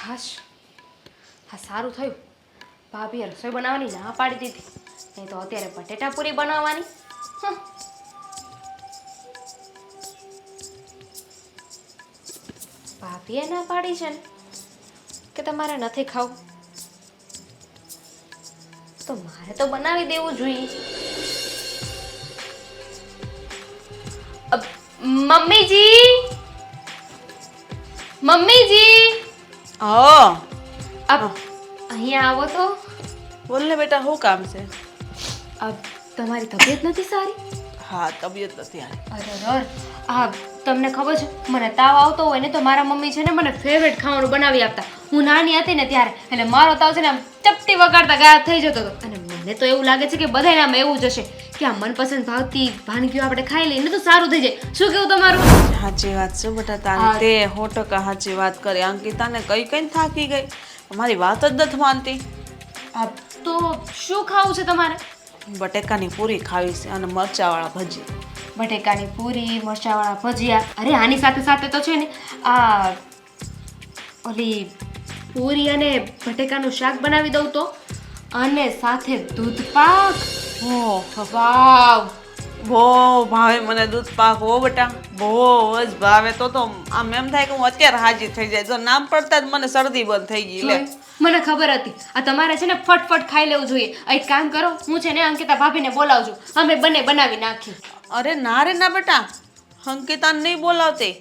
હાશ, હા સારું થયું. ભાભીએ રસોઈ બનાવવાની ના પાડી દીધી, નહીં તો અત્યારે બટેટા પૂરી બનાવવાની. હમ. ભાભીએ ના પાડી છે ને કે તમારે નથી ખાવું, તો મારે તો બનાવી દેવું જોઈએ. મમ્મીજી, મમ્મીજી, હા અબ અહીંયા આવો તો. બોલ ને બેટા, શું કામ છે? અબ તમારી તબિયત નથી સારી? હા, તબિયત નથી સારી. અરે આ તમને ખબર છે, મને તાવ આવતો હોય ને તો મારા મમ્મી છે ને મને ફેવરેટ ખાવાનું બનાવી આપતા. હું નાની હતી ને ત્યારે, એટલે મારો તાવ છે ને આમ ચપટી વગાડતા ગાયબ થઈ જતો હતો. અને મને તો એવું લાગે છે કે બધાને આમ એવું જ હશે કે આ મનપસંદ ભાવતી વાનગીઓ આપણે ખાઈ લઈએ તો સારું થઈ જાય. શું કેવું તમારું? સાચી વાત છે બેટા તારી, તે 100% સાચી વાત કરી. અંકિતાને કઈ કઈ થાકી ગઈ, મારી વાત જ નથી માનતી. આ તો શું ખાવું છે તમારે? બટેકાની પૂરી ખાવી છે અને મરચાવાળા ભજી. બટેકાની પૂરી, મરચાવાળા ભજીયા. અરે આની સાથે સાથે તો છે ને આ ઓલી પૂરી અને બટેકાનું શાક બનાવી દઉં તો, અને સાથે દૂધ પાક. ઓહ, વાવ, બહુ ભાવે મને દૂધ પાક. હો બેટા, બહુ જ ભાવે. તો આમ એમ થાય કે હું અત્યારે હાજી થઈ જાય. તો નામ પડતા જ મને શરદી બંધ થઈ ગઈ. લે, મને ખબર હતી આ તમારે છે ને ફટફટ ખાઈ લેવું જોઈએ. એક કામ કરો, હું છે ને અંકિતા ભાભીને બોલાવજો, અમે બંને બનાવી નાખી. અરે ના રે ના બેટા, અંકિતાને નહીં બોલાવતી.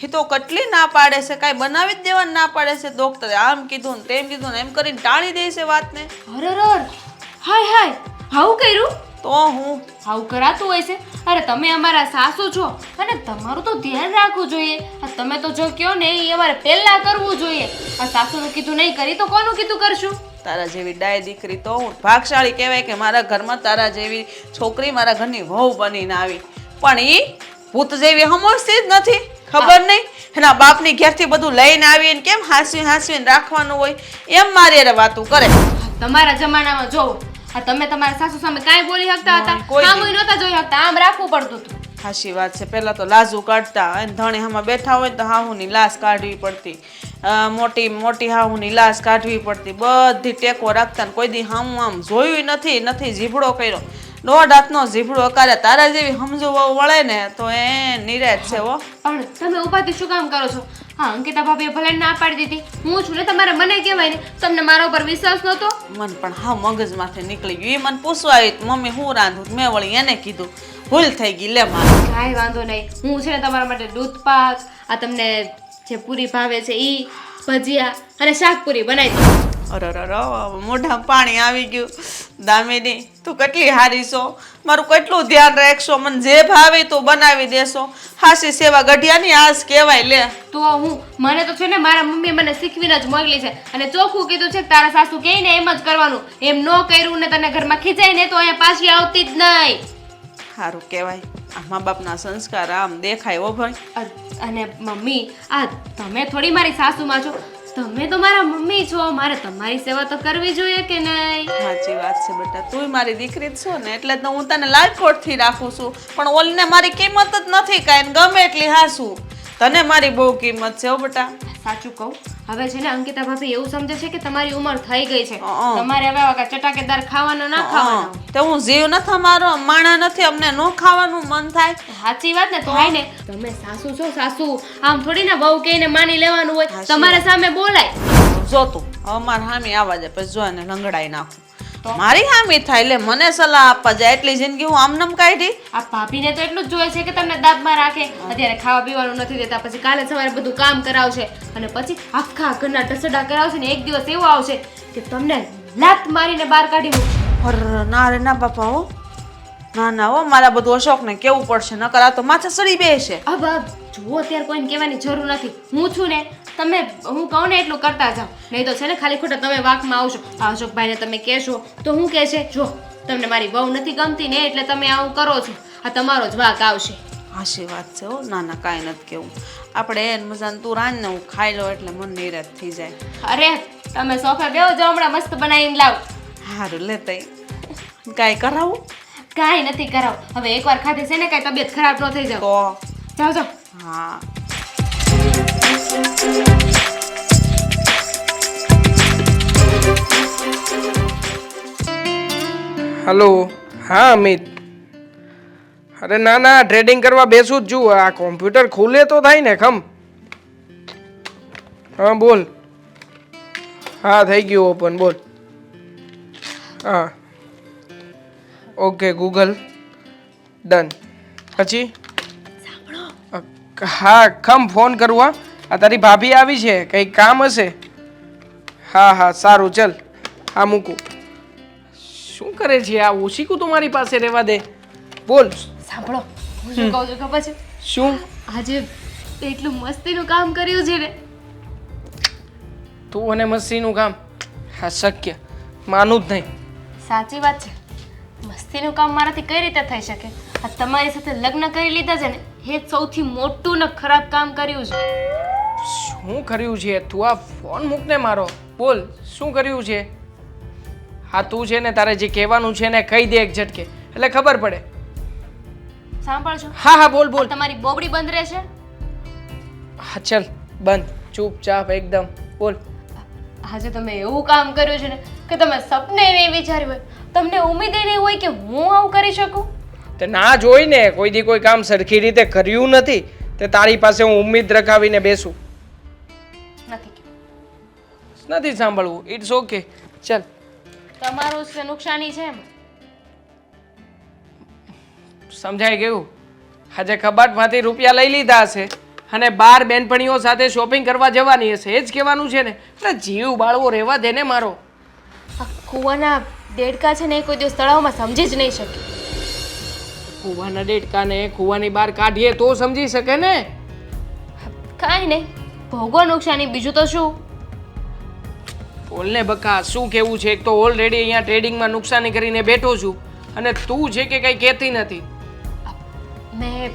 એ તો કેટલી ના પાડે છે, કાંઈ બનાવી જ દેવાની ના પાડે છે. ડોક્ટરે આમ કીધું ને તેમ કીધું ને એમ કરીને ટાળી દે છે વાતને. અરર, હાય હાય, હાવું કર્યું? તો હું હાવું કરાતું હોય છે? અરે તમે અમારા સાસુ છો અને તમારું તો ધ્યાન રાખવું જોઈએ. આ તમે તો જો કયો ને એ અમારે પહેલા કરવું જોઈએ. આ સાસુનું કીધું નહીં કરી તો કોનું કીધું કરશું? તારા જેવી ડાય દીકરી તો હું ભાગશાળી કહેવાય કે મારા ઘરમાં તારા જેવી છોકરી મારા ઘરની વહુ બનીને આવી. પણ ઈ ભૂત જેવી સમજતી જ નથી. ખબર નહીં એના બાપની ઘેરથી બધું લઈને આવીને કેમ હાંસવીને રાખવાનું હોય એમ મારી હારે વાતું કરે. તમારા જમાનામાં જોવો, આ તમે તમારા સાસુ સામે કાંઈ બોલી શકતા હતા? આમ નહોતા જોઈ શકતા, આમ રાખવું પડતું હતું. હાચી વાત છે. પહેલા તો લાજુ કાઢતા અને ધણી આમાં બેઠા હોય તો હાહુની લાશ કાઢવી પડતી, મોટી મોટી હાહુની લાશ કાઢવી પડતી, બધી ટેકો રાખતા ને કોઈ દી હામું આમ જોયું નથી જીભડો કર્યો. 1.5 હાથનો જીભડો કરે. તારા જેવી સમજુ વહુ વળે ને તો એ નિરાશ છે. હો, પણ તમે ઉપાધિ શું કામ કરો છો? હા, અંકિતા ભાભીએ ભલે ના પાડી દીધી, હું છું ને, તમારે મને કહેવાય ને. તમને મારા ઉપર વિશ્વાસ નહોતો? મન પણ હા મગજમાંથી નીકળી ગયું. એ મને પૂછવા આવી મમ્મી હું રાંધું, મેં વળી એને કીધું. ભૂલ થઈ ગઈ. લે મારે કાંઈ વાંધો નહીં, હું છે ને તમારા માટે દૂધ પાક, આ તમને જે પૂરી ભાવે છે ઈ, ભજીયા અને શાક પૂરી બનાવી દઉં. અરે મોઢામાં પાણી આવી ગયું. દામિની, તું કેટલી હારી છો, મારું કેટલું ધ્યાન રાખશો, મને જે ભાવે તું બનાવી દેશો. હાસી સેવા ગઢિયાની આસ કહેવાય. લે, તો મને તો છે ને મારા મમ્મીએ મને શીખવીને જ મોકલી છે, અને ચોખ્ખું કીધું છે કે તારા સાસુ કહે ને એમ જ કરવાનું. એમ ન કર્યું ને તને ઘરમાં ખીજાય ને તો અહીંયા પાછી આવતી જ નહીં. સારું કહેવાય. આ મા બાપના સંસ્કાર આમ દેખાય. હો ભાઈ. અને મમ્મી, આ તમે થોડી મારી સાસુમાં છો, તમે તો મારા મમ્મી છો. મારે તમારી સેવા તો કરવી જોઈએ કે નહીં? સાચી વાત છે બેટા, તું મારી દીકરી જ છો ને, એટલે તો હું તને લાડકોટથી રાખું છું. પણ ઓલને મારી કિંમત જ નથી કાંઈ, ગમે એટલી હાસું. તને મારી બહુ કિંમત છે. હો બેટા, સાચું કહું, હવે છે ને અંકિતા ભાભી એવું સમજે છે કે તમારી ઉંમર થઈ ગઈ છે, તમારે હવે આવા ચટાકેદાર ખાવાનું ના ખાવાનું. તો હું જીવ નથી મારો, માણા નથી, અમને નો ખાવાનું મન થાય. સાચી વાત ને, થાય ને. તમે સાસુ છો, સાસુ આમ થોડી ના બહુ કહીને માની લેવાનું હોય. તમારા સામે બોલાય. જો તું હવે મારા હામી આવા જાય પછી જો એને લંગડાઈ નાખું. મારી હામી થાય લે મને સલાહ આપવા જાય. એટલી જિંદગી હું આમનામ કાઢી. આ ભાભીને તો એટલું જ જોઈએ છે કે તમને દાબમાં રાખે. અત્યારે ખાવા પીવાનું નથી દેતા, પછી કાલે સવારે બધું કામ કરાવશે, અને પછી આખા ઘરના ઢસડા કરાવશે ને એક દિવસ એવો આવશે કે તમને લાત મારીને બહાર કાઢી મૂકશે. ના રે ના બાપા. હો ના ના, હો મારા બધું અશોકને કેવું પડશે, નકર આ તો માથે સડી બેસે. અબ જુઓ, અત્યારે કોઈને કહેવાની જરૂર નથી. હું છું ને, તમે હું કહું ને એટલું કરતા જાઓ, નહીં તો છે ને ખાલી ખોટા તમે વાકમાં આવશો. આ અશોકભાઈને તમે કહેશો તો હું કહેશે, જો તમને મારી બહુ નથી ગમતી ને એટલે તમે આવું કરો છો, આ તમારો જ વાક આવશે. હાશી વાત છે. હો ના ના, કાંઈ નથી કેવું. આપણે એને મજાને તું રાંધ ને હું ખાઈ લો એટલે મન નિરાશ થઈ જાય. અરે તમે સોફા બેહો જાઓ, હમણાં મસ્ત બનાવીને લાવ. સારું લે તઈ. કાંઈ કરાવું? કાંઈ નથી કરાવ. હવે એકવાર ખાધી છે ને કાંઈ તબિયત ખરાબ ન થઈ જાવ. તો જાઓ જાઓ. હા. હલો હા અમિત. અરે ના ના ટ્રેડિંગ કરવા બેસું જ છું. આ કોમ્પ્યુટર ખુલે તો થાય ને ખમ. હા બોલ. હા થઈ ગયું ઓપન બોલ. હા ઓકે ગૂગલ ડન. પછી હા ખમ ફોન કરું. આ તારી ભાભી આવી છે, કંઈક કામ હશે. હા હા સારું ચલ. હા મૂકું. શું કરે છે આ ઓશિકું તો મારી પાસે રહેવા દે. બોલ. સાંભળો, હું શું કહું છું ખબર છે? શું? આજે એટલું મસ્તીનું કામ કર્યું છે ને. તું અને મસ્તીનું કામ? હા શક્ય, માનું જ નહીં. સાચી વાત છે. મસ્તીનું કામ મારાથી કઈ રીતે થઈ શકે? આ તમારી સાથે લગ્ન કરી લીધા છે ને, એ જ સૌથી મોટું ને ખરાબ કામ કર્યું છે. શું કર્યું છે? તું આ ફોન મૂકને મારો. બોલ શું કર્યું છે? હા તું છે ને તારે જે કહેવાનું છે ને કહી દે એક ઝટકે, એટલે ખબર પડે. સાંભળજો. હા હા બોલ બોલ. તમારી બોબડી બંધ રહેશે. હા ચલ બંધ. ચૂપચાપ એકદમ બોલ. આજે તમે એવું કામ કર્યું છે ને કે તમે સપને નહીં વિચાર્યું હોય, તમને ઉમ્મીદ નહીં હોય કે હું આવું કરી શકું. તે ના જોઈ ને કોઈ દી કોઈ કામ સરખી રીતે કર્યું નથી તે તારી પાસે હું ઉમ્મીદ રખાવીને બેસું નથી. નથી સાંભળવું. It's okay. ચલ. તમારું જ નુકસાની છે એમ. સમજાઈ ગયું. આજે કબાટમાંથી રૂપિયા લઈ લીધા હશે અને બાર બેનપણીઓ સાથે શોપિંગ કરવા જવાની હશે, એ જ કહેવાનું છે ને. એટલે જીવ બાળવો રહેવા દે ને મારો. આ કૂવાના દેડકા છે ને એ કોઈ દિવસ તળાવમાં સમજી જ નહીં શકે. કૂવાના દેડકાને કૂવાની બહાર કાઢીએ તો સમજી શકે ને. કાંઈ નહીં, ભોગવો નુકસાની, બીજું તો શું. બોલને બકા, શું કેવું છે? એક તો ઓલરેડી અહીંયા ટ્રેડિંગમાં નુકસાની કરીને બેઠો છું અને તું છે કે કંઈ કહેતી નથી. મેં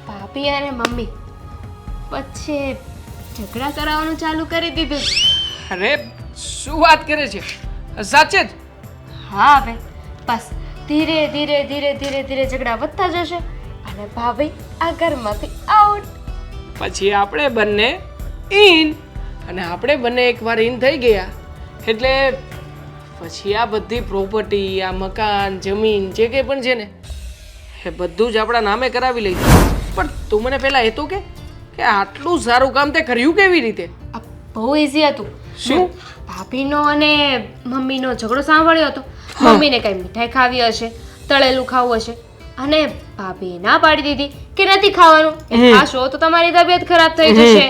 ભાભી અને મમ્મી વચ્ચે ઝઘડા કરાવવાનું ચાલુ કરી દીધું. અરે શું વાત કરે છે? સાચે જ? હા હવે બસ ધીરે ધીરે ધીરે ધીરે ધીરે ઝઘડા વધતા જશે અને ભાભી આ ઘરમાંથી આઉટ. પછી આપણે બંને ઇન. અને આપણે બંને એકવાર ઇન થઈ ગયા એટલે પછી આ બધી પ્રોપર્ટી, આ મકાન, જમીન જે કંઈ પણ છે ને એ બધું જ આપણા નામે કરાવી લઈશું. પણ તું મને પહેલા એ તો કે આટલું સારું કામ તે કર્યું કેવી રીતે? આ બહુ ઇઝી હતું. શું? ભાભીનો અને મમ્મીનો ઝઘડો સાંભળ્યો હતો. મમ્મીને કઈ મીઠાઈ ખાવી હશે, તળેલું ખાવું હશે અને ભાભીએ ના પાડી દીધી કે નથી ખાવાનું. એ ખાશો તો તમારી તબિયત ખરાબ થઈ જશે.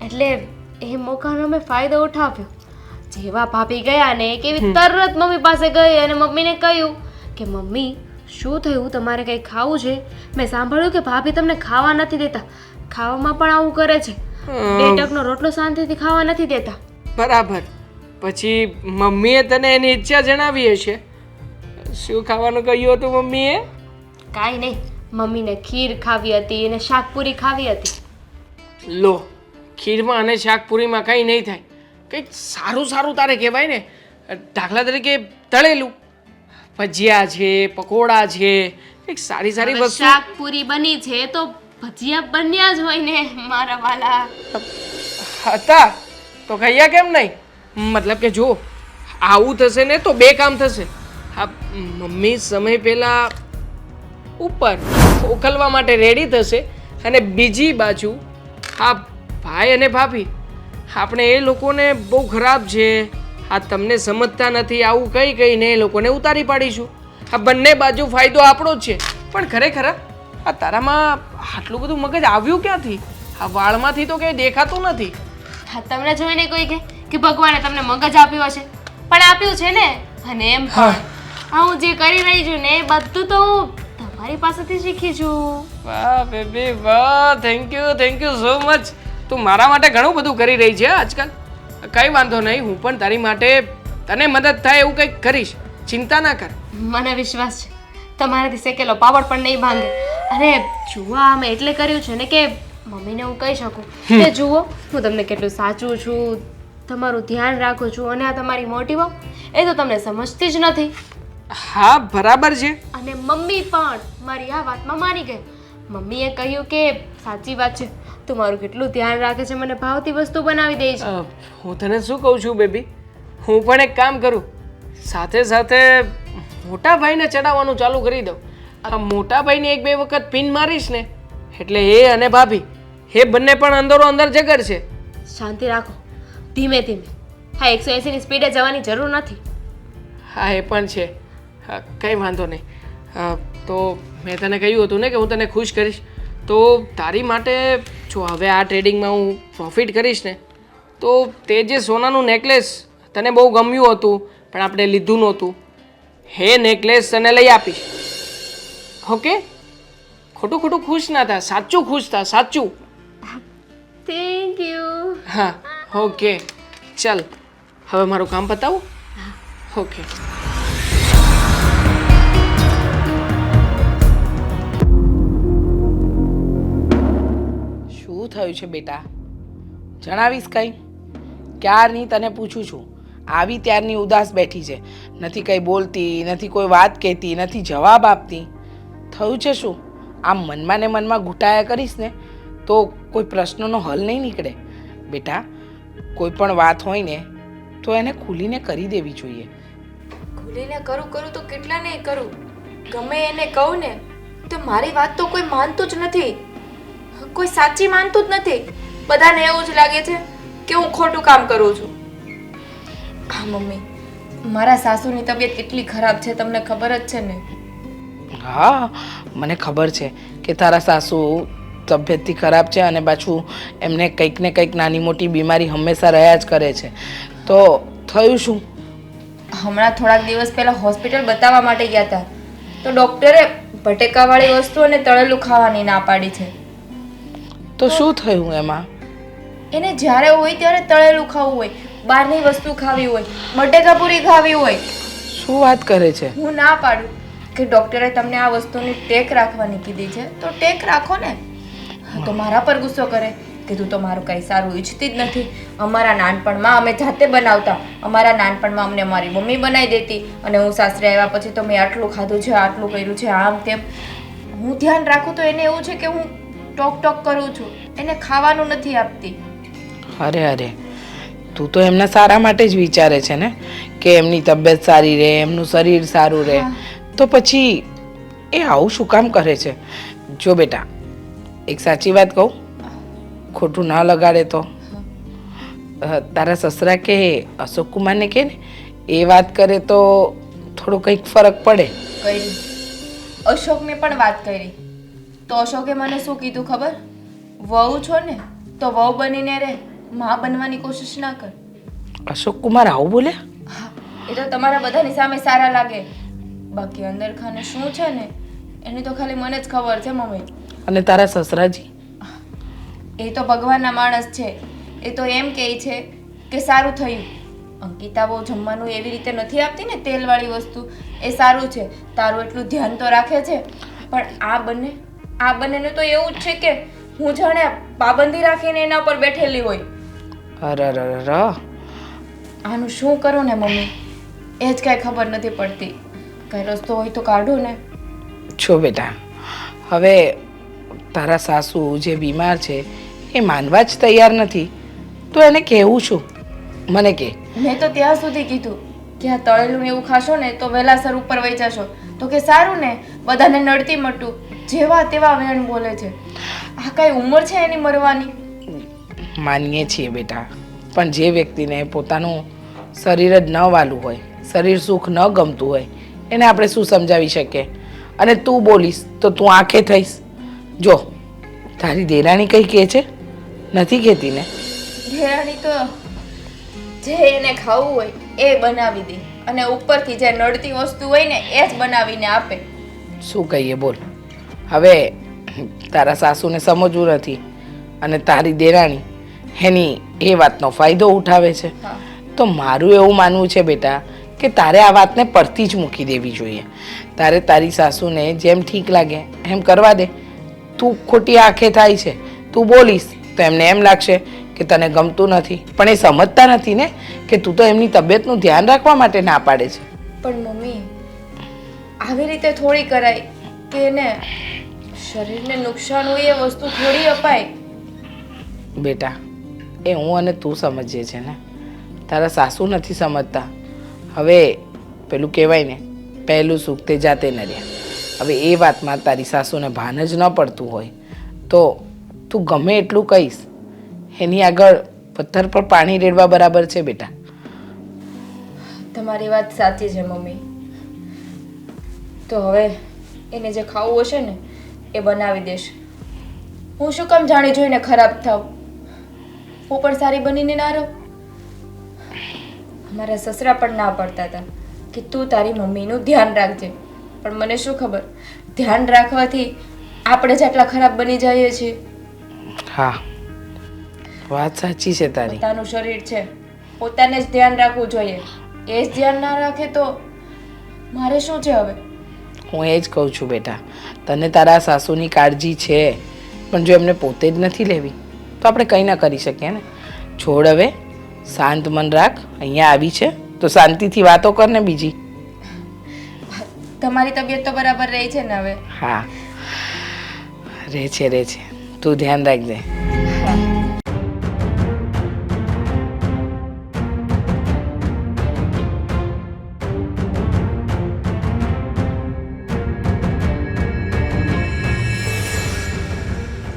એટલે એ મોકાનો મેં ફાયદો ઉઠાવ્યો. જેવા ભાભી ગયા ને કેવી તરત મમ્મી પાસે ગઈ અને મમ્મીને કહ્યું કે મમ્મી શું થયું, તમારે કંઈ ખાવું છે? મેં સાંભળ્યું કે ભાભી તમને ખાવા નથી દેતા, ખાવામાં પણ આવું કરે છે, બે ટકનો રોટલો શાંતિથી ખાવા નથી દેતા. બરાબર. પછી મમ્મીએ તને એની ઈચ્છા જણાવી હશે. શું ખાવાનું કહ્યું હતું મમ્મીએ? કાંઈ નહીં, મમ્મીને ખીર ખાવી હતી અને શાકપુરી ખાવી હતી. લો, ખીરમાં અને શાકપુરીમાં કંઈ નહીં થાય. કંઈક સારું સારું તારે કહેવાય ને. દાખલા તરીકે તળેલું, ભજીયા છે, પકોડા છે, કંઈક સારી સારી હવે વસ્તુ. શાકપુરી બની છે તો ભજીયા બન્યા જ હોય ને મારા વાલા. હતા તો કહીયા કેમ નહીં? મતલબ કે જો આવું થશે ને તો બે કામ થશે. હા મમ્મી સમય પહેલા ઉપર મોકલવા માટે રેડી થશે અને બીજી બાજુ હા ભાઈ અને ભાભી આપણે એ લોકોને બહુ ખરાબ છે, આ તમને સમજતા નથી આવું કઈ કહીને એ લોકોને ઉતારી પાડીશું. આ બંને બાજુ ફાયદો આપણો જ છે. પણ ખરેખર આ તારામાં આટલું બધું મગજ આવ્યું ક્યાંથી? આ વાળમાંથી તો કંઈ દેખાતું નથી. હા, તમને જોઈને કોઈ કહે કે ભગવાને તમને મગજ આપ્યું હશે, પણ આપ્યું છે ને. અને એમ પણ આ હું જે કરી રહી છું ને એ બધું તો હું તમારી પાસેથી શીખી છું. વાહ બેબી વાહ, થેન્ક યુ સો મચ. તું મારા માટે ઘણું બધું કરી રહી છે આજકાલ. કંઈ વાંધો નહીં, હું પણ તારી માટે તને મદદ થાય એવું કંઈક કરીશ, ચિંતા ના કર. મને વિશ્વાસ છે તમારાથી શેકેલો પાપડ પણ નહીં ભાંગે. અને જુઓ આ મેં એટલે કર્યું છે ને કે મમ્મીને હું કહી શકું કે જુઓ હું તમને કેટલું સાચું છું, તમારું ધ્યાન રાખું છું, અને આ તમારી મોટી વહુ એ તો તમને સમજતી જ નથી. હા બરાબર છે. અને મમ્મી પણ મારી આ વાતમાં માની ગઈ. મમ્મીએ કહ્યું કે સાચી વાત છે, તું મારું કેટલું ધ્યાન રાખે છે, મને ભાવતી વસ્તુ બનાવી દે છે. હું તને શું કહું છું બેબી, હું પણ એક કામ કરું, સાથે સાથે મોટા ભાઈને ચડાવવાનું ચાલુ કરી દઉં. આ મોટા ભાઈને એક બે વખત પિન મારીશ ને એટલે એ અને ભાભી એ બંને પણ અંદરો અંદર જગર છે. શાંતિ રાખો, ધીમે ધીમે. હા, 180ની સ્પીડે જવાની જરૂર નથી. હા એ પણ છે. હા કંઈ વાંધો નહીં. તો મેં તને કહ્યું હતું ને કે હું તને ખુશ કરીશ. તો તારી માટે જો હવે આ ટ્રેડિંગમાં હું પ્રોફિટ કરીશ ને તો તે જે સોનાનું નેકલેસ તને બહુ ગમ્યું હતું પણ આપણે લીધું નહોતું એ નેકલેસ તને લઈ આપીશ. ઓકે? ખોટું ખોટું ખુશ ના થા, સાચું ખુશ થા, સાચું. Thank you. હા ઓકે ચાલ હવે મારું કામ પતાવું. ઓકે. શું થયું છે બેટા? જણાવીશ કંઈ? ક્યારની તને પૂછું છું. આવી ત્યારની ઉદાસ બેઠી છે, નથી કંઈ બોલતી, નથી કોઈ વાત કહેતી, નથી જવાબ આપતી. થયું છે શું? આમ મનમાં ને મનમાં ઘૂંટાયા કરીશ ને તો કોઈ પ્રશ્નનો હલ નહીં નીકળે. બેટા કોઈ પણ વાત હોય ને તો એને ખુલીને કરી દેવી જોઈએ. ખુલીને કરું તો કેટલાને કરું, ગમે એને કહું ને તો મારી વાત તો કોઈ માનતું જ નથી, કોઈ સાચી માનતું જ નથી. બધાને એવું જ લાગે છે કે હું ખોટું કામ કરું છું. હા મમ્મી, મારા સાસુની તબિયત કેટલી ખરાબ છે તમને ખબર જ છે ને? હા મને ખબર છે કે તારા સાસુ તબિયતથી ખરાબ છે અને પાછું એમને કંઈક ને કંઈક નાની મોટી બીમારી હંમેશા રહ્યા જ કરે છે. તો થયું શું? હમણાં થોડાક દિવસ પહેલા હોસ્પિટલ બતાવવા માટે ગયા હતા તો ડૉક્ટરે બટેકાવાળી વસ્તુ અને તળેલું ખાવાની ના પાડી છે. તો શું થયું એમાં? એને જ્યારે હોય ત્યારે તળેલું ખાવું હોય, બહારની વસ્તુ ખાવી હોય, બટેકા પૂરી ખાવી હોય. શું વાત કરે છે? હું ના પાડું કે ડૉક્ટરે તમને આ વસ્તુની ટેક રાખવાની કીધી છે તો ટેક રાખો ને. હા તો મારા પર ગુસ્સો કરે કે તું તો મારું કંઈ સારું ઈચ્છતી જ નથી. અમારા નાનપણમાં અમે જાતે બનાવતા, અમારા નાનપણમાં અમને મારી મમ્મી બનાવી દેતી અને હું સાસરે આવ્યા પછી તો મેં આટલું ખાધું છે, આટલું કર્યું છે, આમ તેમ. હું ધ્યાન રાખું તો એને એવું છે કે હું ટોક કરું છું, એને ખાવાનું નથી આપતી. અરે અરે તું તો એમના સારા માટે જ વિચારે છે ને કે એમની તબિયત સારી રહે, એમનું શરીર સારું રહે. તો પછી એ આવું શું કામ કરે છે? જો બેટા એક સાચી વાત કહું, ખોટું ના લગાડે તો તારા સસરા કે અશોક કુમારને કે ને એ વાત કરે તો થોડો કંઈક ફરક પડે. કરી અશોકને પણ વાત કરી તો અશોકે મને શું કીધું ખબર? વહુ છો ને તો વહુ બનીને રહે, માં બનવાની કોશિશ ના કર. અશોક કુમાર આવું બોલ્યા? હા, એ તો તમારા બધાની સામે સારા લાગે, બાકી અંદર ખાને શું છે ને એની તો ખાલી મને જ ખબર છે મમ્મી. અને તારા સસરાજી? એ તો ભગવાનના માણસ છે, એ તો એમ કહે છે કે સારું થયું. અંકિતા બહુ જમવાનું એવી રીતે નથી આપતી ને તેલવાળી વસ્તુ, એ સારું છે, તારું એટલું ધ્યાન તો રાખે છે. પણ આ બંનેને તો એવું જ છે કે હું જાણે પાબંદી રાખીને એના પર બેઠેલી હોય. અરે આનું શું કરું ને મમ્મી, એ જ કાંઈ ખબર નથી પડતી. કઈ રસ્તો હોય તો કાઢો ને. છો બેટા, હવે તારા સાસુ જે બીમાર છે એ માનવા જ તૈયાર નથી તો એને કહેવું શું? મને કે. મેં તો ત્યાં સુધી કીધું કે આ તળેલું એવું ખાશો ને તો વહેલાસર ઉપર વહી જશો. તો કે સારું ને, બધાને નડતી મટું, જેવા તેવા વેણ બોલે છે. આ કઈ ઉંમર છે એની મરવાની? માનીએ છીએ બેટા, પણ જે વ્યક્તિને પોતાનું શરીર જ ન વાલું હોય, શરીર સુખ ન ગમતું હોય એને આપણે શું સમજાવી શકીએ? અને તું બોલીશ તો તું આંખે થઈશ. જો તારી દેરાણી કંઈ કહે છે? નથી કહેતી ને? દેરાણી તો જે એને ખાવું હોય એ બનાવી દે અને ઉપરથી જે નડતી વસ્તુ હોય ને એ જ બનાવીને આપે. શું કહીએ બોલ? હવે તારા સાસુને સમજવું નથી અને તારી દેરાણી એની એ વાતનો ફાયદો ઉઠાવે છે. તો મારું એવું માનવું છે બેટા કે તારે આ વાતને પડતી જ મૂકી દેવી જોઈએ. તારે તારી સાસુને જેમ ઠીક લાગે એમ કરવા દે. તું ખોટી આંખે થાય છે, તું બોલીશ તો એમને એમ લાગશે કે તને ગમતું નથી, પણ એ સમજતા નથી ને કે તું તો એમની તબિયતનું ધ્યાન રાખવા માટે ના પાડે છે. પણ મમ્મી આવી રીતે થોડી કરાય કે એને શરીરને નુકસાન હોય એ વસ્તુ થોડી અપાય. બેટા એ હું અને તું સમજીએ છે ને, તારા સાસુ નથી સમજતા. હવે પેલું કહેવાય ને પહેલું સુખ તે જાતે નર્યા. હવે એ વાતમાં તારી સાસુને ભાન જ ન પડતું હોય તો તું ગમે એટલું કહીશ એની આગળ પથ્થર પર પાણી રેડવા બરાબર છે બેટા. તમારી વાત સાચી છે મમ્મી. તો હવે એને જે ખાવું હશે ને એ બનાવી દેશે. હું શું કામ જાણી જોઈને ખરાબ થાવ? હું પણ સારી બનીને ના રહું? મારા સસરા પણ ના પડતા હતા કે તું તારી મમ્મીનું ધ્યાન રાખજે, પણ મને શું ખબર ધ્યાન રાખવાથી આપણે જ આટલા ખરાબ બની જઈએ છીએ. હા, વાત સાચી છે તારી. પોતાનું શરીર છે, પોતાને જ ધ્યાન રાખવું જોઈએ. એ જ ધ્યાન ના રાખે તો મારે શું છે હવે? હું એ જ કહું છું બેટા, તને તારા સાસુની કાળજી છે, પણ જો એમને પોતે જ નથી લેવી તો આપણે કંઈ ના કરી શકીએ ને. છોડ હવે, શાંત મન રાખ. અહીંયા આવી છે તો શાંતિથી વાતો કર ને બીજી. તમારી તબિયત તો બરાબર રહી છે ને હવે? હા, રહે છે. તું ધ્યાન રાખજે.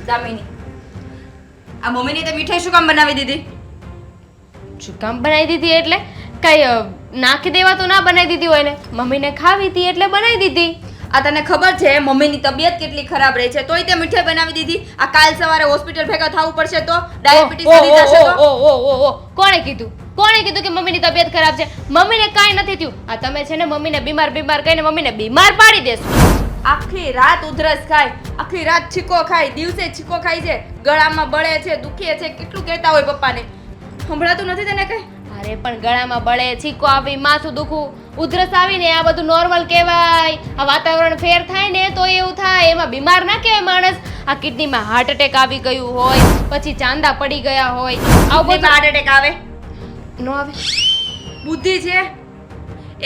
દામિની, આ મમ્મીને તે મીઠાઈ શું કામ બનાવી દીધી? શું કામ બનાવી દીધી એટલે કઈ નાખી દેવા તો ના બનાવી દીધી હોય ને, મમ્મીને ખાવી હતી એટલે બનાવી દીધી. આ તને ખબર છે મમ્મીની તબિયત કેટલી ખરાબ રહી છે તોય તે મીઠાઈ બનાવી દીધી? આ કાલ સવારે હોસ્પિટલ ભેગા થવું પડશે તો ડાયાબિટીસ વધી જશે તો? કોણે કીધું કે મમ્મીની તબિયત ખરાબ છે? મમ્મીને કાંઈ નથી થયું. આ તમે છે ને મમ્મીને બીમાર કહીને મમ્મીને બીમાર પાડી દેશો. આખી રાત ઉધરસ ખાય, આખી રાત છીકો ખાય, દિવસે છીકો ખાય છે, ગળામાં બળે છે, દુખે છે, કેટલું કહેતા હોય પપ્પાને. સંભળાતું નથી તને કઈ? અરે પણ ગળામાં બળે, છીકો આવી, માથું દુખવું, ઉધરસ આવીને આ બધું નોર્મલ કહેવાય. આ વાતાવરણ ફેર થાય ને તો એવું થાય, એમાં બીમાર ના કહેવાય માણસ. આ કિડનીમાં હાર્ટ એટેક આવી ગયું હોય, પછી ચાંદા પડી ગયા હોય, આવું બધું હાર્ટ એટેક આવે? નો આવે. બુદ્ધિ છે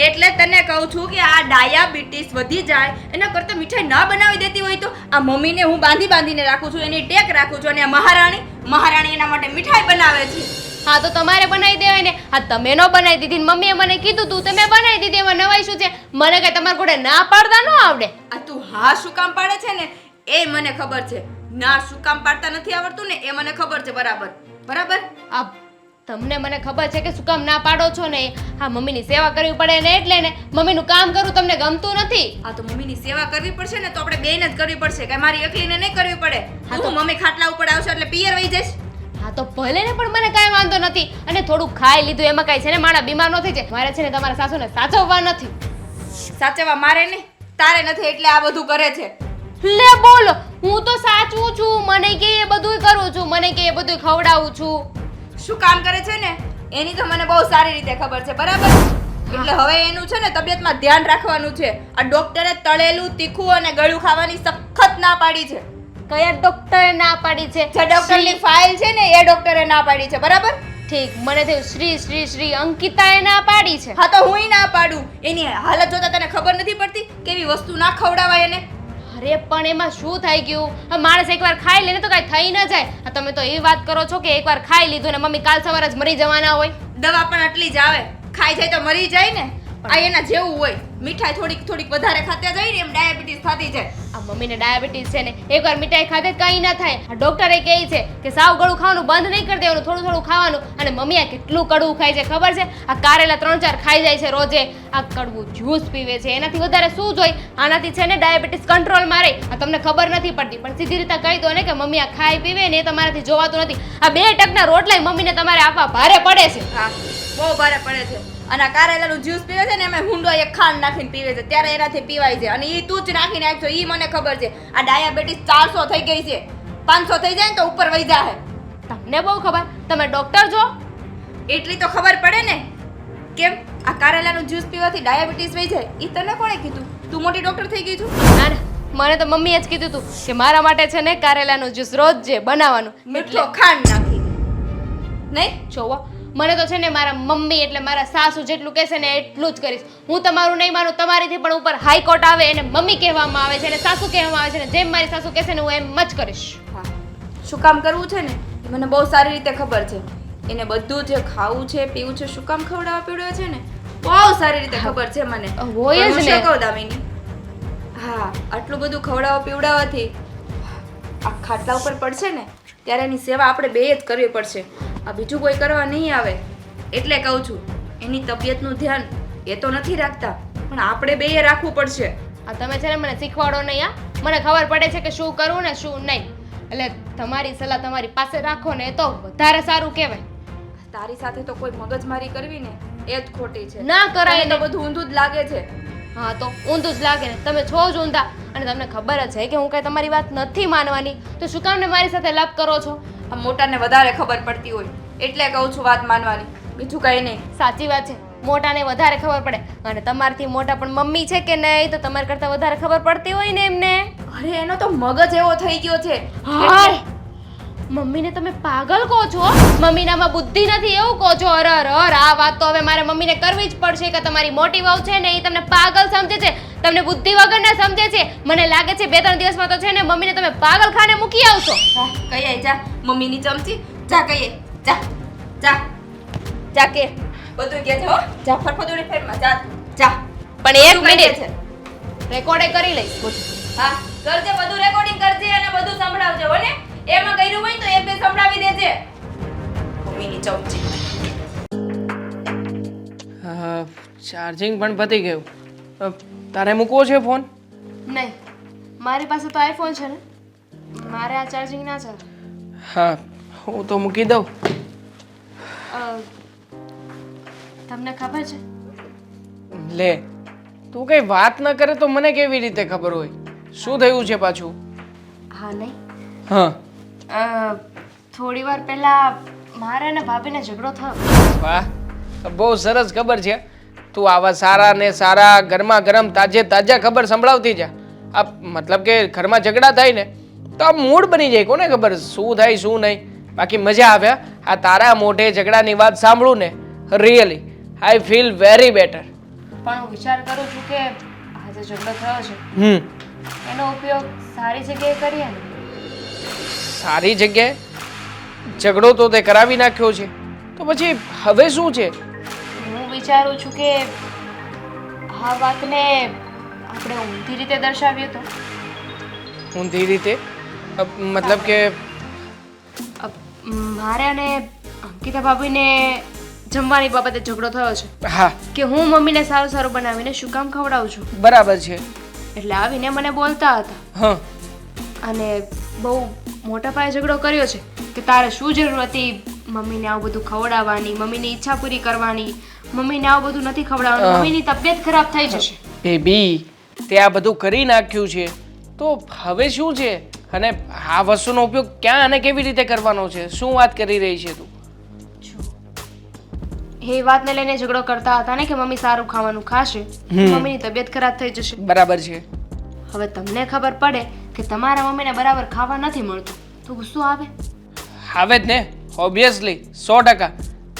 એટલે તને કહું છું કે આ ડાયાબિટીસ વધી જાય એના કરતા મીઠાઈ ના બનાવી દેતી હોય તો. આ મમ્મીને હું બાંધીને રાખું છું, એની ટેક રાખું છું, અને આ મહારાણી એના માટે મીઠાઈ બનાવે છે. હા તો તમારે બનાવી દેવાય ને. હા તમે નો બનાવી દીધી, મમ્મીએ મને કીધું તું તમે બનાવી દીધી, એમાં નવાઈ શું છે? મને કઈ તમારા જોડે ના પાડતા ન આવડે. આ તું હા શું કામ પાડે છે ને એ મને ખબર છે, ના શું કામ પાડતા નથી આવડતું ને એ મને ખબર છે. બરાબર. આ તમને મને ખબર છે કે શું કામ ના પાડો છો ને. હા મમ્મીની સેવા કરવી પડે ને એટલે ને મમ્મીનું કામ કરવું તમને ગમતું નથી. આ તો મમ્મીની સેવા કરવી પડશે ને તો આપણે બેયને જ કરવી પડશે, કે મારી એકલીને નહીં કરવી પડે. હા તો મમ્મી ખાટલા ઉપર આવશે એટલે પિયર વહી જઈશ. હા તો ભલે ને, પણ મને કાંઈ વાંધો નથી. અને થોડું ખાઈ લીધું એમાં કાંઈ છે ને માણા બીમાર ન થઈ જાય. મારે છે ને તમારા સાસુને સાચવવા નથી. સાચવવા મારે નહીં, તારે નથી એટલે આ બધું કરે છે. લે બોલો, હું તો સાચું છું. મને કે એ બધું કરું છું, મને કે એ બધું ખવડાવું છું. શું કામ કરે છે ને એની તો મને બહુ સારી રીતે ખબર છે. બરાબર. એટલે હવે એનું છે ને તબિયતમાં ધ્યાન રાખવાનું છે. આ ડોક્ટરે તળેલું, તીખું અને ગળ્યું ખાવાની સખત ના પાડી છે. કયા ડોક્ટરે ના પાડી છે? જે ડોક્ટરની ફાઇલ છે ને એ ડોક્ટરે ના પાડી છે. બરાબર. ઠીક, મને થયું શ્રી અંકિતાએ ના પાડી છે. હા તો હુંય ના પાડું. એની હાલત જોતા તને ખબર નથી પડતી કેવી વસ્તુ ના ખવડાવાય એને? અરે પણ એમાં શું થઈ ગયું? આ માણસ એકવાર ખાઈ લે ને તો કાંઈ થઈ ન જાય. આ તમે તો એવી વાત કરો છો કે એકવાર ખાઈ લીધું ને મમ્મી કાલ સવારે જ મરી જવાના હોય. દવા પણ આટલી જ આવે, ખાઈ જાય તો મરી જાય ને. આ એના જેવું હોય, મીઠાઈ થોડીક વધારે ખાતા જાય ને એમ ડાયાબિટીસ થતી જાય. આ મમ્મીને ડાયાબિટીસ છે ને, એકવાર મીઠાઈ ખાધે કંઈ ના થાય. આ ડોક્ટરે કહે છે કે સાવ ગળું ખાવાનું બંધ નહીં કરી દેવાનું, થોડું ખાવાનું. અને મમ્મી આ કેટલું કડવું ખાય છે ખબર છે? આ કારેલા 3-4 ખાઈ જાય છે રોજે. આ કડવું જ્યુસ પીવે છે, એનાથી વધારે શું જોઈએ? આનાથી છે ને ડાયાબિટીસ કંટ્રોલમાં રહે. આ તમને ખબર નથી પડતી, પણ સીધી રીતે કહી દો ને કે મમ્મી આ ખાઈ પીવે ને એ તમારાથી જોવાતું નથી. આ 2 ટકના રોટલા મમ્મીને તમારે આપવા ભારે પડે છે. હા, બહુ ભારે પડે છે. અને આ કારેલાનું જ્યુસ પીવે છે ને એમાં હુંડો એક ખાંડ નાખીને પીવે છે, ત્યારે એનાથી પીવાય છે. અને એ તું જ નાખીને નાખજો, એ મને ખબર છે. આ ડાયાબિટીસ 400 થઈ ગઈ છે, 500 થઈ જાય ને તો ઉપર વહી જાય. તમને બહુ ખબર, તમે ડોક્ટર છો એટલી તો ખબર પડે ને. કેમ આ કારેલાનું જ્યુસ પીવાથી ડાયાબિટીસ વહી જાય એ તને કોણે કીધું? તું મોટી ડોક્ટર થઈ ગઈ છું? ના ના, મને તો મમ્મીએ જ કીધું હતું કે મારા માટે છે ને કારેલાનું જ્યુસ રોજ જે બનાવવાનું. મીઠો ખાંડ નાખી નહીં જોવો, મને તો છે ને મારા મમ્મી એટલે મારા સાસુ જેટલું કહેશે ને એટલું જ કરીશ. હું તમારું નહીં માનું, તમારીથી પણ ઉપર હાઈકોર્ટ આવે એને મમ્મી કહેવામાં આવે છે અને સાસુ કહેવામાં આવે છે, ને જેમ મારી સાસુ કહેશે ને હું એમ જ કરીશ. હા, શું કામ કરવું છે ને એ મને બહુ સારી રીતે ખબર છે. એને બધું જે ખાવું છે, પીવું છે, શું કામ ખવડાવવા પીવડાવે છે ને બહુ સારી રીતે ખબર છે મને. હોય જ પણ હું ને. શું કહું દામિની? હા, આટલું બધું ખવડાવવા પીવડાવવાથી આ ખાટલા ઉપર પડશે ને ત્યારે એની સેવા આપણે બેય જ કરવી પડશે. આ બીજું કોઈ કરવા નહીં આવે. એટલે કહું છું, એની તબિયતનું ધ્યાન એ તો નથી રાખતા, પણ આપણે બેય રાખવું પડશે. આ તમે છે ને મને શીખવાડો નહીં હા. મને ખબર પડે છે કે શું કરવું ને શું નહીં. એટલે તમારી સલાહ તમારી પાસે રાખો ને એ તો વધારે સારું કહેવાય. તારી સાથે તો કોઈ મગજમારી કરવી ને એ જ ખોટી છે. ના કરાય તને તો ને. બધું ઊંધું જ લાગે છે. હા તો ઊંધું જ લાગે ને. તમે છો જ ઊંધા અને તમને ખબર જ છે કે હું કઈ તમારી વાત નથી માનવાની, તો શું કામ ને મારી સાથે લાભ કરો છો? આ મોટાને વધારે ખબર પડતી હોય એટલે કહું છું વાત માનવાની, બીજું કંઈ નહીં. સાચી વાત છે, મોટાને વધારે ખબર પડે અને તમારથી મોટા પણ મમ્મી છે કે નહીં તો તમારા કરતાં વધારે ખબર પડતી હોય ને એમને. અરે એનો તો મગજ એવો થઈ ગયો છે. હા મમ્મીને તમે પાગલ કહો છો? મમ્મીનામાં બુદ્ધિ નથી એવું કહો છો? અરે અરે આ વાત તો હવે મારે મમ્મીને કરવી જ પડશે કે તમારી મોટી વહુ છે ને એ તમને પાગલ સમજે છે, તમને બુદ્ધિ વગરના સમજે છે. મને લાગે છે 2-3 દિવસમાં તો છે ને મમ્મીને તમે પાગલખાને મૂકી આવશો. હા, કહી આય જા મમ્મીની ચમચી. જા કહીએ. જા જા જા કે બધું કે છે હો. જા ફરફદોડી ફેરમાં જા જા. પણ એક બધું કહી દે મિનિટ રેકોર્ડે કરી લઈશ બધું. હા, કરજે બધું રેકોર્ડિંગ કરજે અને બધું સંભળાવજે હો ને. એમાં કર્યું હોય તો 1-2 સંભળાવી દેજે. મમ્મીની ચમચી. ચાર્જિંગ પણ પતી ગયું. તારે મૂકવો છે ફોન? નહીં મારી પાસે તો આઈફોન છે ને, મારે આ ચાર્જિંગ ના ચાલે. હા હું તો મૂકી દઉં. અ, તમને ખબર છે લે તું કઈ વાત ન કરે તો મને કેવી રીતે ખબર હોય? શું થયું છે પાછું? હા નહીં હા થોડી વાર પહેલા મારે અને ભાભીને ઝઘડો થયો. વાહ બહુ સરસ ખબર છે. તું આવા સારા ને સારા ગરમા ગરમ તાજા ખબર સંભળાવતી જા. આ મતલબ કે ઘરમાં ઝઘડા થાય ને તો આ મૂડ બની જાય. કોને ખબર શું થાય શું નહીં. બાકી મજા આવે આ તારા મોઢે ઝઘડાની વાત સાંભળું ને. Really I feel very better. પણ હું વિચાર કરું છું કે આ જે ઝઘડો થયો છે એનો ઉપયોગ સારી જગ્યાએ કરીએ ને. સારી જગ્યાએ ઝઘડો તો તે કરાવી નાખ્યો છે તો પછી હવે શું છે? હું વિચારું છું કે આ વાતને આપણે ઊંધી રીતે દર્શાવીએ તો. ઊંધી રીતે? મતલબ કે મારે અને અંકિતા ભાભીને જમવાની બાબતે ઝઘડો થયો છે હા કે હું મમ્મીને સારું સારું બનાવીને શું કામ ખવડાવું છું. બરાબર છે. એટલે આવીને મને બોલતા હતા હા અને બહુ મોટા પાયે ઝઘડો કર્યો છે કે તારે શું જરૂર હતી મમ્મીને આવું બધું ખવડાવવાની, મમ્મીની ઈચ્છા પૂરી કરવાની, મમ્મીને આવું બધું નથી ખવડાવવાનું, મમ્મીની તબિયત ખરાબ થઈ જશે. બેબી તે આ બધું કરી નાખ્યું છે તો હવે શું છે? અને આ વસ્તુનો ઉપયોગ ક્યાં અને કેવી રીતે કરવાનો છે? શું વાત કરી રહી છે તું? એ વાતને લઈને ઝઘડો કરતા હતા ને કે મમ્મી સારું ખાવાનું ખાશે, મમ્મીની તબિયત ખરાબ થઈ જશે. બરાબર છે. હવે તમને ખબર પડે કે તમારા મમ્મીને બરાબર ખાવા નથી મળતું તો ગુસ્સો આવે. આવે જ ને ઓબ્વિયસલી 100%.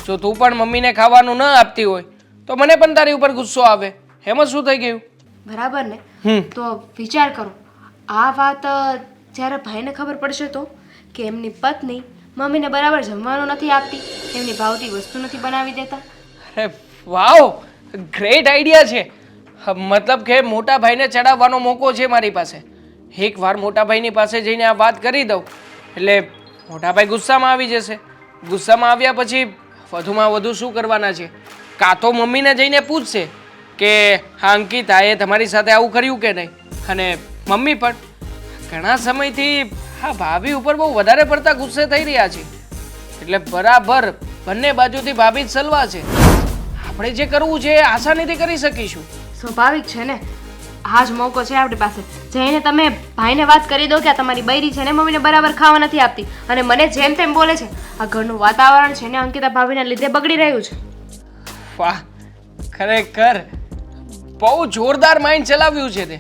જો તું પણ મમ્મીને ખાવાનું ન આપતી હોય તો મને પણ તારી ઉપર ગુસ્સો આવે. એમાં શું થઈ ગયું? બરાબર ને? તો વિચાર કરો આ વાત જ્યારે ભાઈને ખબર પડશે તો કે એમની પત્ની મમ્મીને બરાબર જમવાનું નથી આપતી, એમની ભાવતી વસ્તુ નથી બનાવી દેતા. અરે વાવ ગ્રેટ આઈડિયા છે. મતલબ કે મોટા ભાઈને ચડાવવાનો મોકો છે મારી પાસે. એકવાર મોટા ભાઈની પાસે જઈને આ વાત કરી દઉં એટલે મોટા ભાઈ ગુસ્સામાં આવી જશે. ગુસ્સામાં આવ્યા પછી વધુમાં વધુ શું કરવાના છે? કાં તો મમ્મીને જઈને પૂછશે કે હા અંકિતાએ તમારી સાથે આવું કર્યું કે નહીં. અને મમ્મી પણ ઘણા સમયથી હા ભાભી ઉપર બહુ વધારે પડતા ગુસ્સે થઈ રહ્યા છે એટલે બરાબર બંને બાજુથી ભાભી જ સલવા છે. આપણે જે કરવું છે એ આસાનીથી કરી શકીશું. સ્વાભાવિક છે ને, આ જ મોકો છે આપણી પાસે. જઈને તમે ભાઈને વાત કરી દો કે આ તમારી બૈરી છે ને મમ્મીને બરાબર ખાવા નથી આપતી અને મને જેમ તેમ બોલે છે. આ ઘરનું વાતાવરણ છે ને અંકિતા ભાભીના લીધે બગડી રહ્યું છે. વાહ ખરેખર બહુ જોરદાર માઇન્ડ ચલાવ્યું છે તે.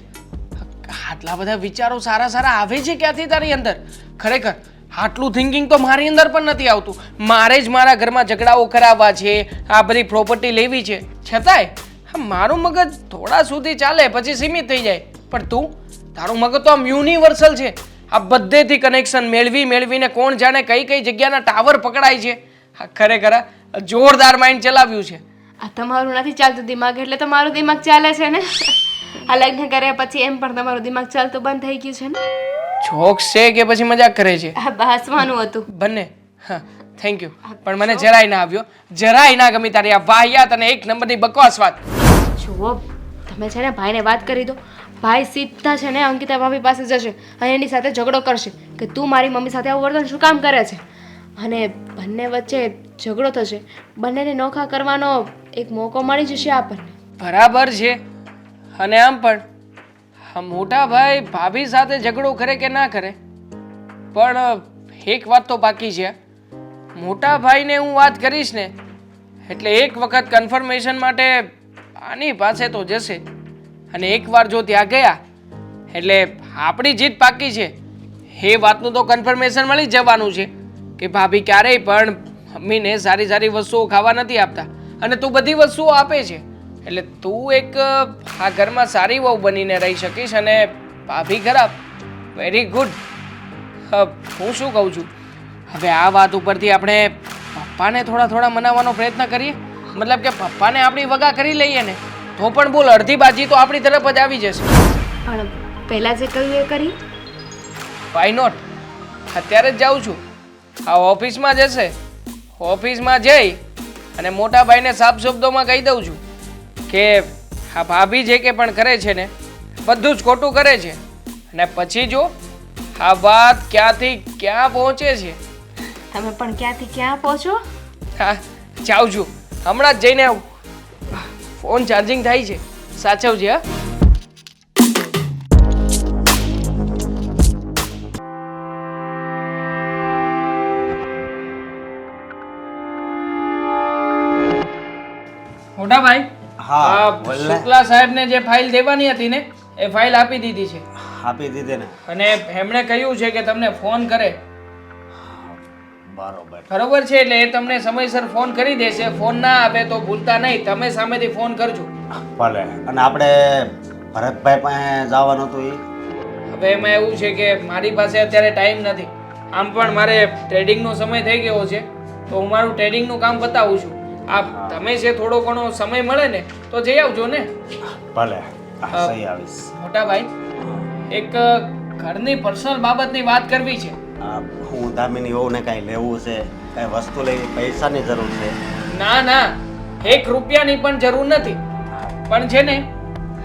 આટલા બધા વિચારો સારા સારા આવે છે ક્યાંથી તારી અંદર? ખરેખર આટલું થિંકિંગ તો મારી અંદર પણ નથી આવતું. મારે જ મારા ઘરમાં ઝઘડાઓ કરાવવા છે, આ બધી પ્રોપર્ટી લેવી છે, છતાંય મારું મગજ થોડા સુધી ચાલે પછી સીમિત થઈ જાય. પણ તું તારું મગજ તો આમ યુનિવર્સલ છે. આ બધેથી કનેક્શન મેળવીને કોણ જાણે કઈ કઈ જગ્યાના ટાવર પકડાય છે. ખરેખર જોરદાર માઇન્ડ ચલાવ્યું છે. આ તમારું નથી ચાલતું દિમાગ એટલે તમારું દિમાગ ચાલે છે ને. આ લગ્ન કર્યા પછી એમ પણ તમારું દિમાગ ચાલતું બંધ થઈ ગયું છે ને. જોક્સ છે કે પછી મજાક કરે છે? આ હસવાનું હતું. બંને. હા, થેન્ક યુ. પણ મને જરાય ના આવ્યો, જરાય ના ગમી તારી આ વાહિયાત અને એક નંબરની બકવાસ વાત. જુઓ તમે છે ને ભાઈને વાત કરી દો. ભાઈ સીધા છે ને અંકિતા ભાભી પાસે જશે અને એની સાથે ઝઘડો કરશે કે તું મારી મમ્મી સાથે આવું વર્તન શું કામ કરે છે. અને બંને વચ્ચે ઝઘડો થશે. બંનેને નોખા કરવાનો એક મોકો મળી જશે આપણને. બરાબર છે. અને આમ પણ આ મોટા ભાઈ ભાભી સાથે ઝઘડો કરે કે ના કરે, પણ એક વાત તો બાકી છે. મોટા ભાઈને હું વાત કરીશ ને એટલે એક વખત કન્ફર્મેશન માટે આની પાસે તો જશે, અને એકવાર જો ત્યાં ગયા એટલે આપણી જીત પાકી છે. એ વાતનું તો કન્ફર્મેશન મળી જ જવાનું છે કે ભાભી ક્યારેય પણ મમ્મીને સારી સારી વસ્તુઓ ખાવા નથી આપતા, અને તું બધી વસ્તુઓ આપે છે. એટલે તું એક આ ઘરમાં સારી વહુ બનીને રહી શકીશ, અને ભાભી ખરાબ. Very good. હું શું કહું છું, હવે આ વાત ઉપરથી આપણે પપ્પાને થોડા થોડા મનાવવાનો પ્રયત્ન કરીએ. મતલબ કે પપ્પાને આપણી વગા કરી લઈએ ને તો પણ બોલ અડધી બાજી તો આપણી તરફ જ આવી જશે. પણ પહેલાં જે કહ્યું એ કરી. Why not? અત્યારે જ જાઉં છું. આ ઓફિસમાં જશે, ઓફિસમાં જઈ અને મોટા ભાઈને સાફ શબ્દોમાં કહી દઉં છું કે આ ભાભી જે કે પણ કરે છે ને બધું જ ખોટું કરે છે, અને પછી જો આ વાત ક્યાંથી ક્યાં પહોંચે છે. તમે પણ ક્યાંથી ક્યાં પહોંચો. હા, જાઉં છું હમણાં જ જઈને આવું. ફોન ચાર્જિંગ થાય છે, સાચવજે. હા. મોટા ભાઈ, હા, બોલ ને. શુક્લા સાહેબને જે ફાઇલ દેવાની હતી ને એ ફાઇલ આપી દીધી છે, આપી દીધી ને? અને એમણે કહ્યું છે કે તમને ફોન કરે. બરોબર. બરોબર છે, એટલે એ તમને સમયસર ફોન કરી દેશે. ફોન ના આવે તો ભૂલતા નહીં, તમે સામેથી ફોન કરજો. ભલે. અને આપણે ભરતભાઈ પાસે જવાનું હતું એ? હવે એમાં એવું છે કે મારી પાસે અત્યારે ટાઈમ નથી. આમ પણ મારે ટ્રેડિંગનો સમય થઈ ગયો છે, તો હું મારું ટ્રેડિંગનું કામ બતાવું છું. આ તમે જે થોડો ઘણો સમય મળે ને તો જઈ આવજો ને. ભલે, સહી આવીશ. મોટા ભાઈ, એક ઘરની પર્સનલ બાબતની વાત કરવી છે. હું દામિની વહુને કાંઈ લેવું છે, કાંઈ વસ્તુ લેવી, પૈસાની જરૂર છે? ના ના, 1 રૂપિયાની પણ જરૂર નથી. પણ છે ને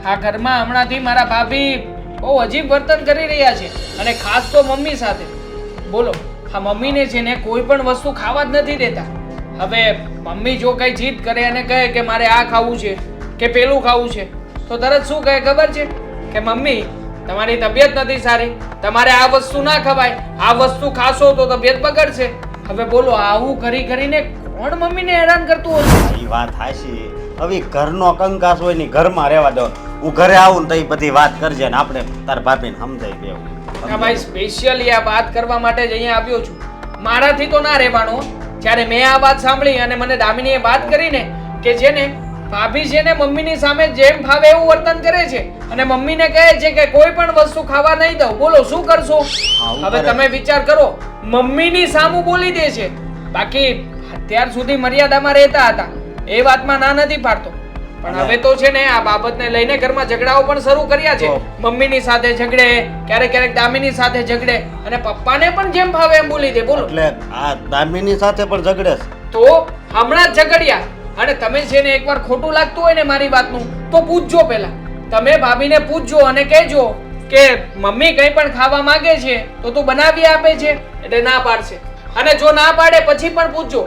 આ ઘરમાં હમણાંથી મારા ભાભી બહુ અજીબ વર્તન કરી રહ્યા છે, અને ખાસ તો મમ્મી સાથે. બોલો, આ મમ્મીને છે ને કોઈ પણ વસ્તુ ખાવા જ નથી દેતા. હવે મમ્મી જો કઈ જીદ કરે અને કહે કે મારે આ ખાવું છે કે પેલું ખાવું છે, તો તરત શું કહે ખબર છે કે મમ્મી તમારી તબિયત નથી સારી, તમારે આ વસ્તુ ના ખવાય, આ વસ્તુ ખાશો તો તબિયત બગડશે. હવે બોલો, આવું કરી કરીને કોણ મમ્મીને હેરાન કરતું હશે? એ વાત હાશી. હવે ઘરનો કંકાસ હોય ને ઘરમાં રહેવા દો. હું ઘરે આવું ને તો એ બધી વાત કરજે ને આપણે તાર ભાભીને સમજાઈ દેવું. હા ભાઈ, સ્પેશિયલી આ વાત કરવા માટે જ અહીંયા આવ્યો છું. મારાથી તો ના રહેવાનું. જ્યારે મેં આ વાત સાંભળી અને મને દામિનીએ વાત કરીને કે છે ને ભાભી છે ને મમ્મીની સામે જેમ ભાવે એવું વર્તન કરે છે, અને મમ્મીને કહે છે કે કોઈ પણ વસ્તુ ખાવા નહીં દઉં, બોલો શું કરશો? હવે તમે વિચાર કરો, મમ્મીની સામું બોલી દે છે. બાકી અત્યાર સુધી મર્યાદામાં રહેતા હતા, એ વાતમાં ના નથી પાડતો. પણ હવે તો છે ને આ બાબતને લઈને ઘરમાં ઝઘડાઓ પણ શરૂ કર્યા છે. મમ્મીની સાથે ઝઘડે, ક્યારેક ક્યારેક દામિની સાથે ઝઘડે, અને પપ્પાને પણ જેમ ભાવે એમ બોલી દે. બોલો. એટલે આ દામિની સાથે પણ ઝઘડે છે? તો હમણાં જ ઝઘડ્યા. અને તમે છે ને એકવાર ખોટું લાગતું હોય ને મારી વાતનું તો પૂછજો. પહેલા તમે ભાભીને પૂછજો અને કહેજો કે મમ્મી કંઈ પણ ખાવા માંગે છે તો તું બનાવી આપે છે? એટલે ના પાડશે. અને જો ના પાડે પછી પણ પૂછજો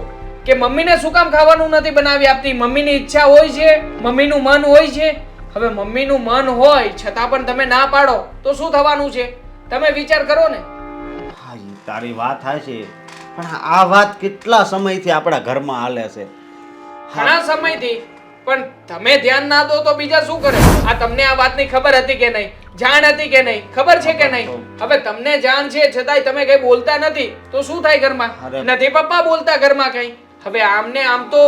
કે મમ્મીને શું કામ ખાવાનું નથી બનાવી આપતી? મમ્મીની ઈચ્છા હોય છે, મમ્મીનું મન હોય છે. હવે મમ્મીનું મન હોય છતાં પણ તમે ના પાડો તો શું થવાનું છે? તમે વિચાર કરો ને. હા, ઈ તારી વાત હાશી. પણ આ વાત કેટલા સમયથી આપણા ઘરમાં હાલે છે? ઘણા સમયથી. પણ તમે ધ્યાન ના દો તો બીજા શું કરે? આ તમને આ વાતની ખબર હતી કે નહીં? જાણ હતી કે નહીં? ખબર છે કે નહીં? હવે તમને જાણ છે છતાંય તમે કઈ બોલતા નથી તો શું થાય ઘરમાં? નથી પપ્પા બોલતા ઘરમાં કઈ? હવે આમને આમ તો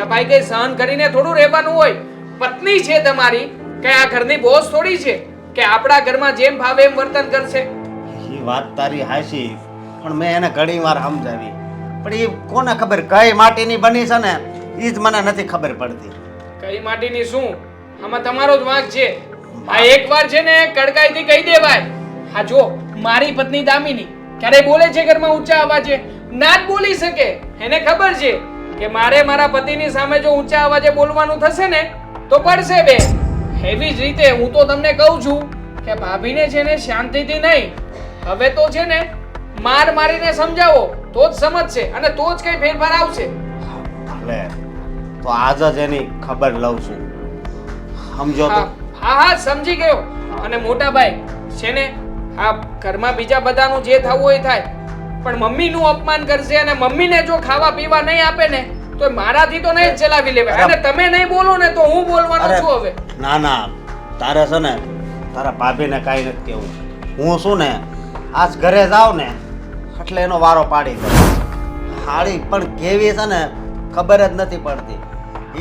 ભાઈ કઈ સહન કરીને થોડું રહેવાનું હોય. પત્ની છે તમારી, કઈ આ ઘરની બોસ થોડી છે કે આપણા ઘરમાં જેમ ભાવે એમ વર્તન કરશે. એ વાત તારી હાશી, પણ મેં એને ઘણી વાર સમજાવી, પણ એ કોને ખબર કઈ માટીની બની છે ને એ જ મને નથી ખબર પડતી. કઈ માટીની શું આમાં તમારો જ વાંક છે. આ એકવાર છે ને કડકાઈથી કહી દેવાય. હા જો મારી પત્ની દામિની ક્યારે બોલે છે ઘરમાં ઊંચા અવાજે? ના જ બોલી શકે. એને ખબર છે કે મારે મારા પતિની સામે જો ઊંચા અવાજે બોલવાનું થશે ને તો પડશે બે. એવી જ રીતે હું તો તમને કહું છું કે ભાભીને છે ને શાંતિથી નહીં, હવે તો છે ને માર મારીને સમજાવો તો જ સમજશે અને તો જ કઈ ફેરફાર આવશે. ભલે તો આજ જ એની ખબર લઉં છું. સમજો તો. હા હા સમજી ગયો. અને મોટા ભાઈ છે ને આ ઘરમાં બીજા બધાનું જે થવું હોય થાય, પણ મમ્મીનું અપમાન કરશે અને મમ્મીને જો ખાવા પીવા નહીં આપે ને તો મારાથી તો નહીં જ ચલાવી લેવાય. અને તમે નહીં બોલો ને તો હું બોલવાનો છું હવે. ના ના, તારે છે ને તારા ભાભીને કાંઈ નથી કેવું. હું શું ને આજ ઘરે જાઉં ને એટલે એનો વારો પાડી દઉં. હાળી પણ કેવી છે ને ખબર જ નથી પડતી.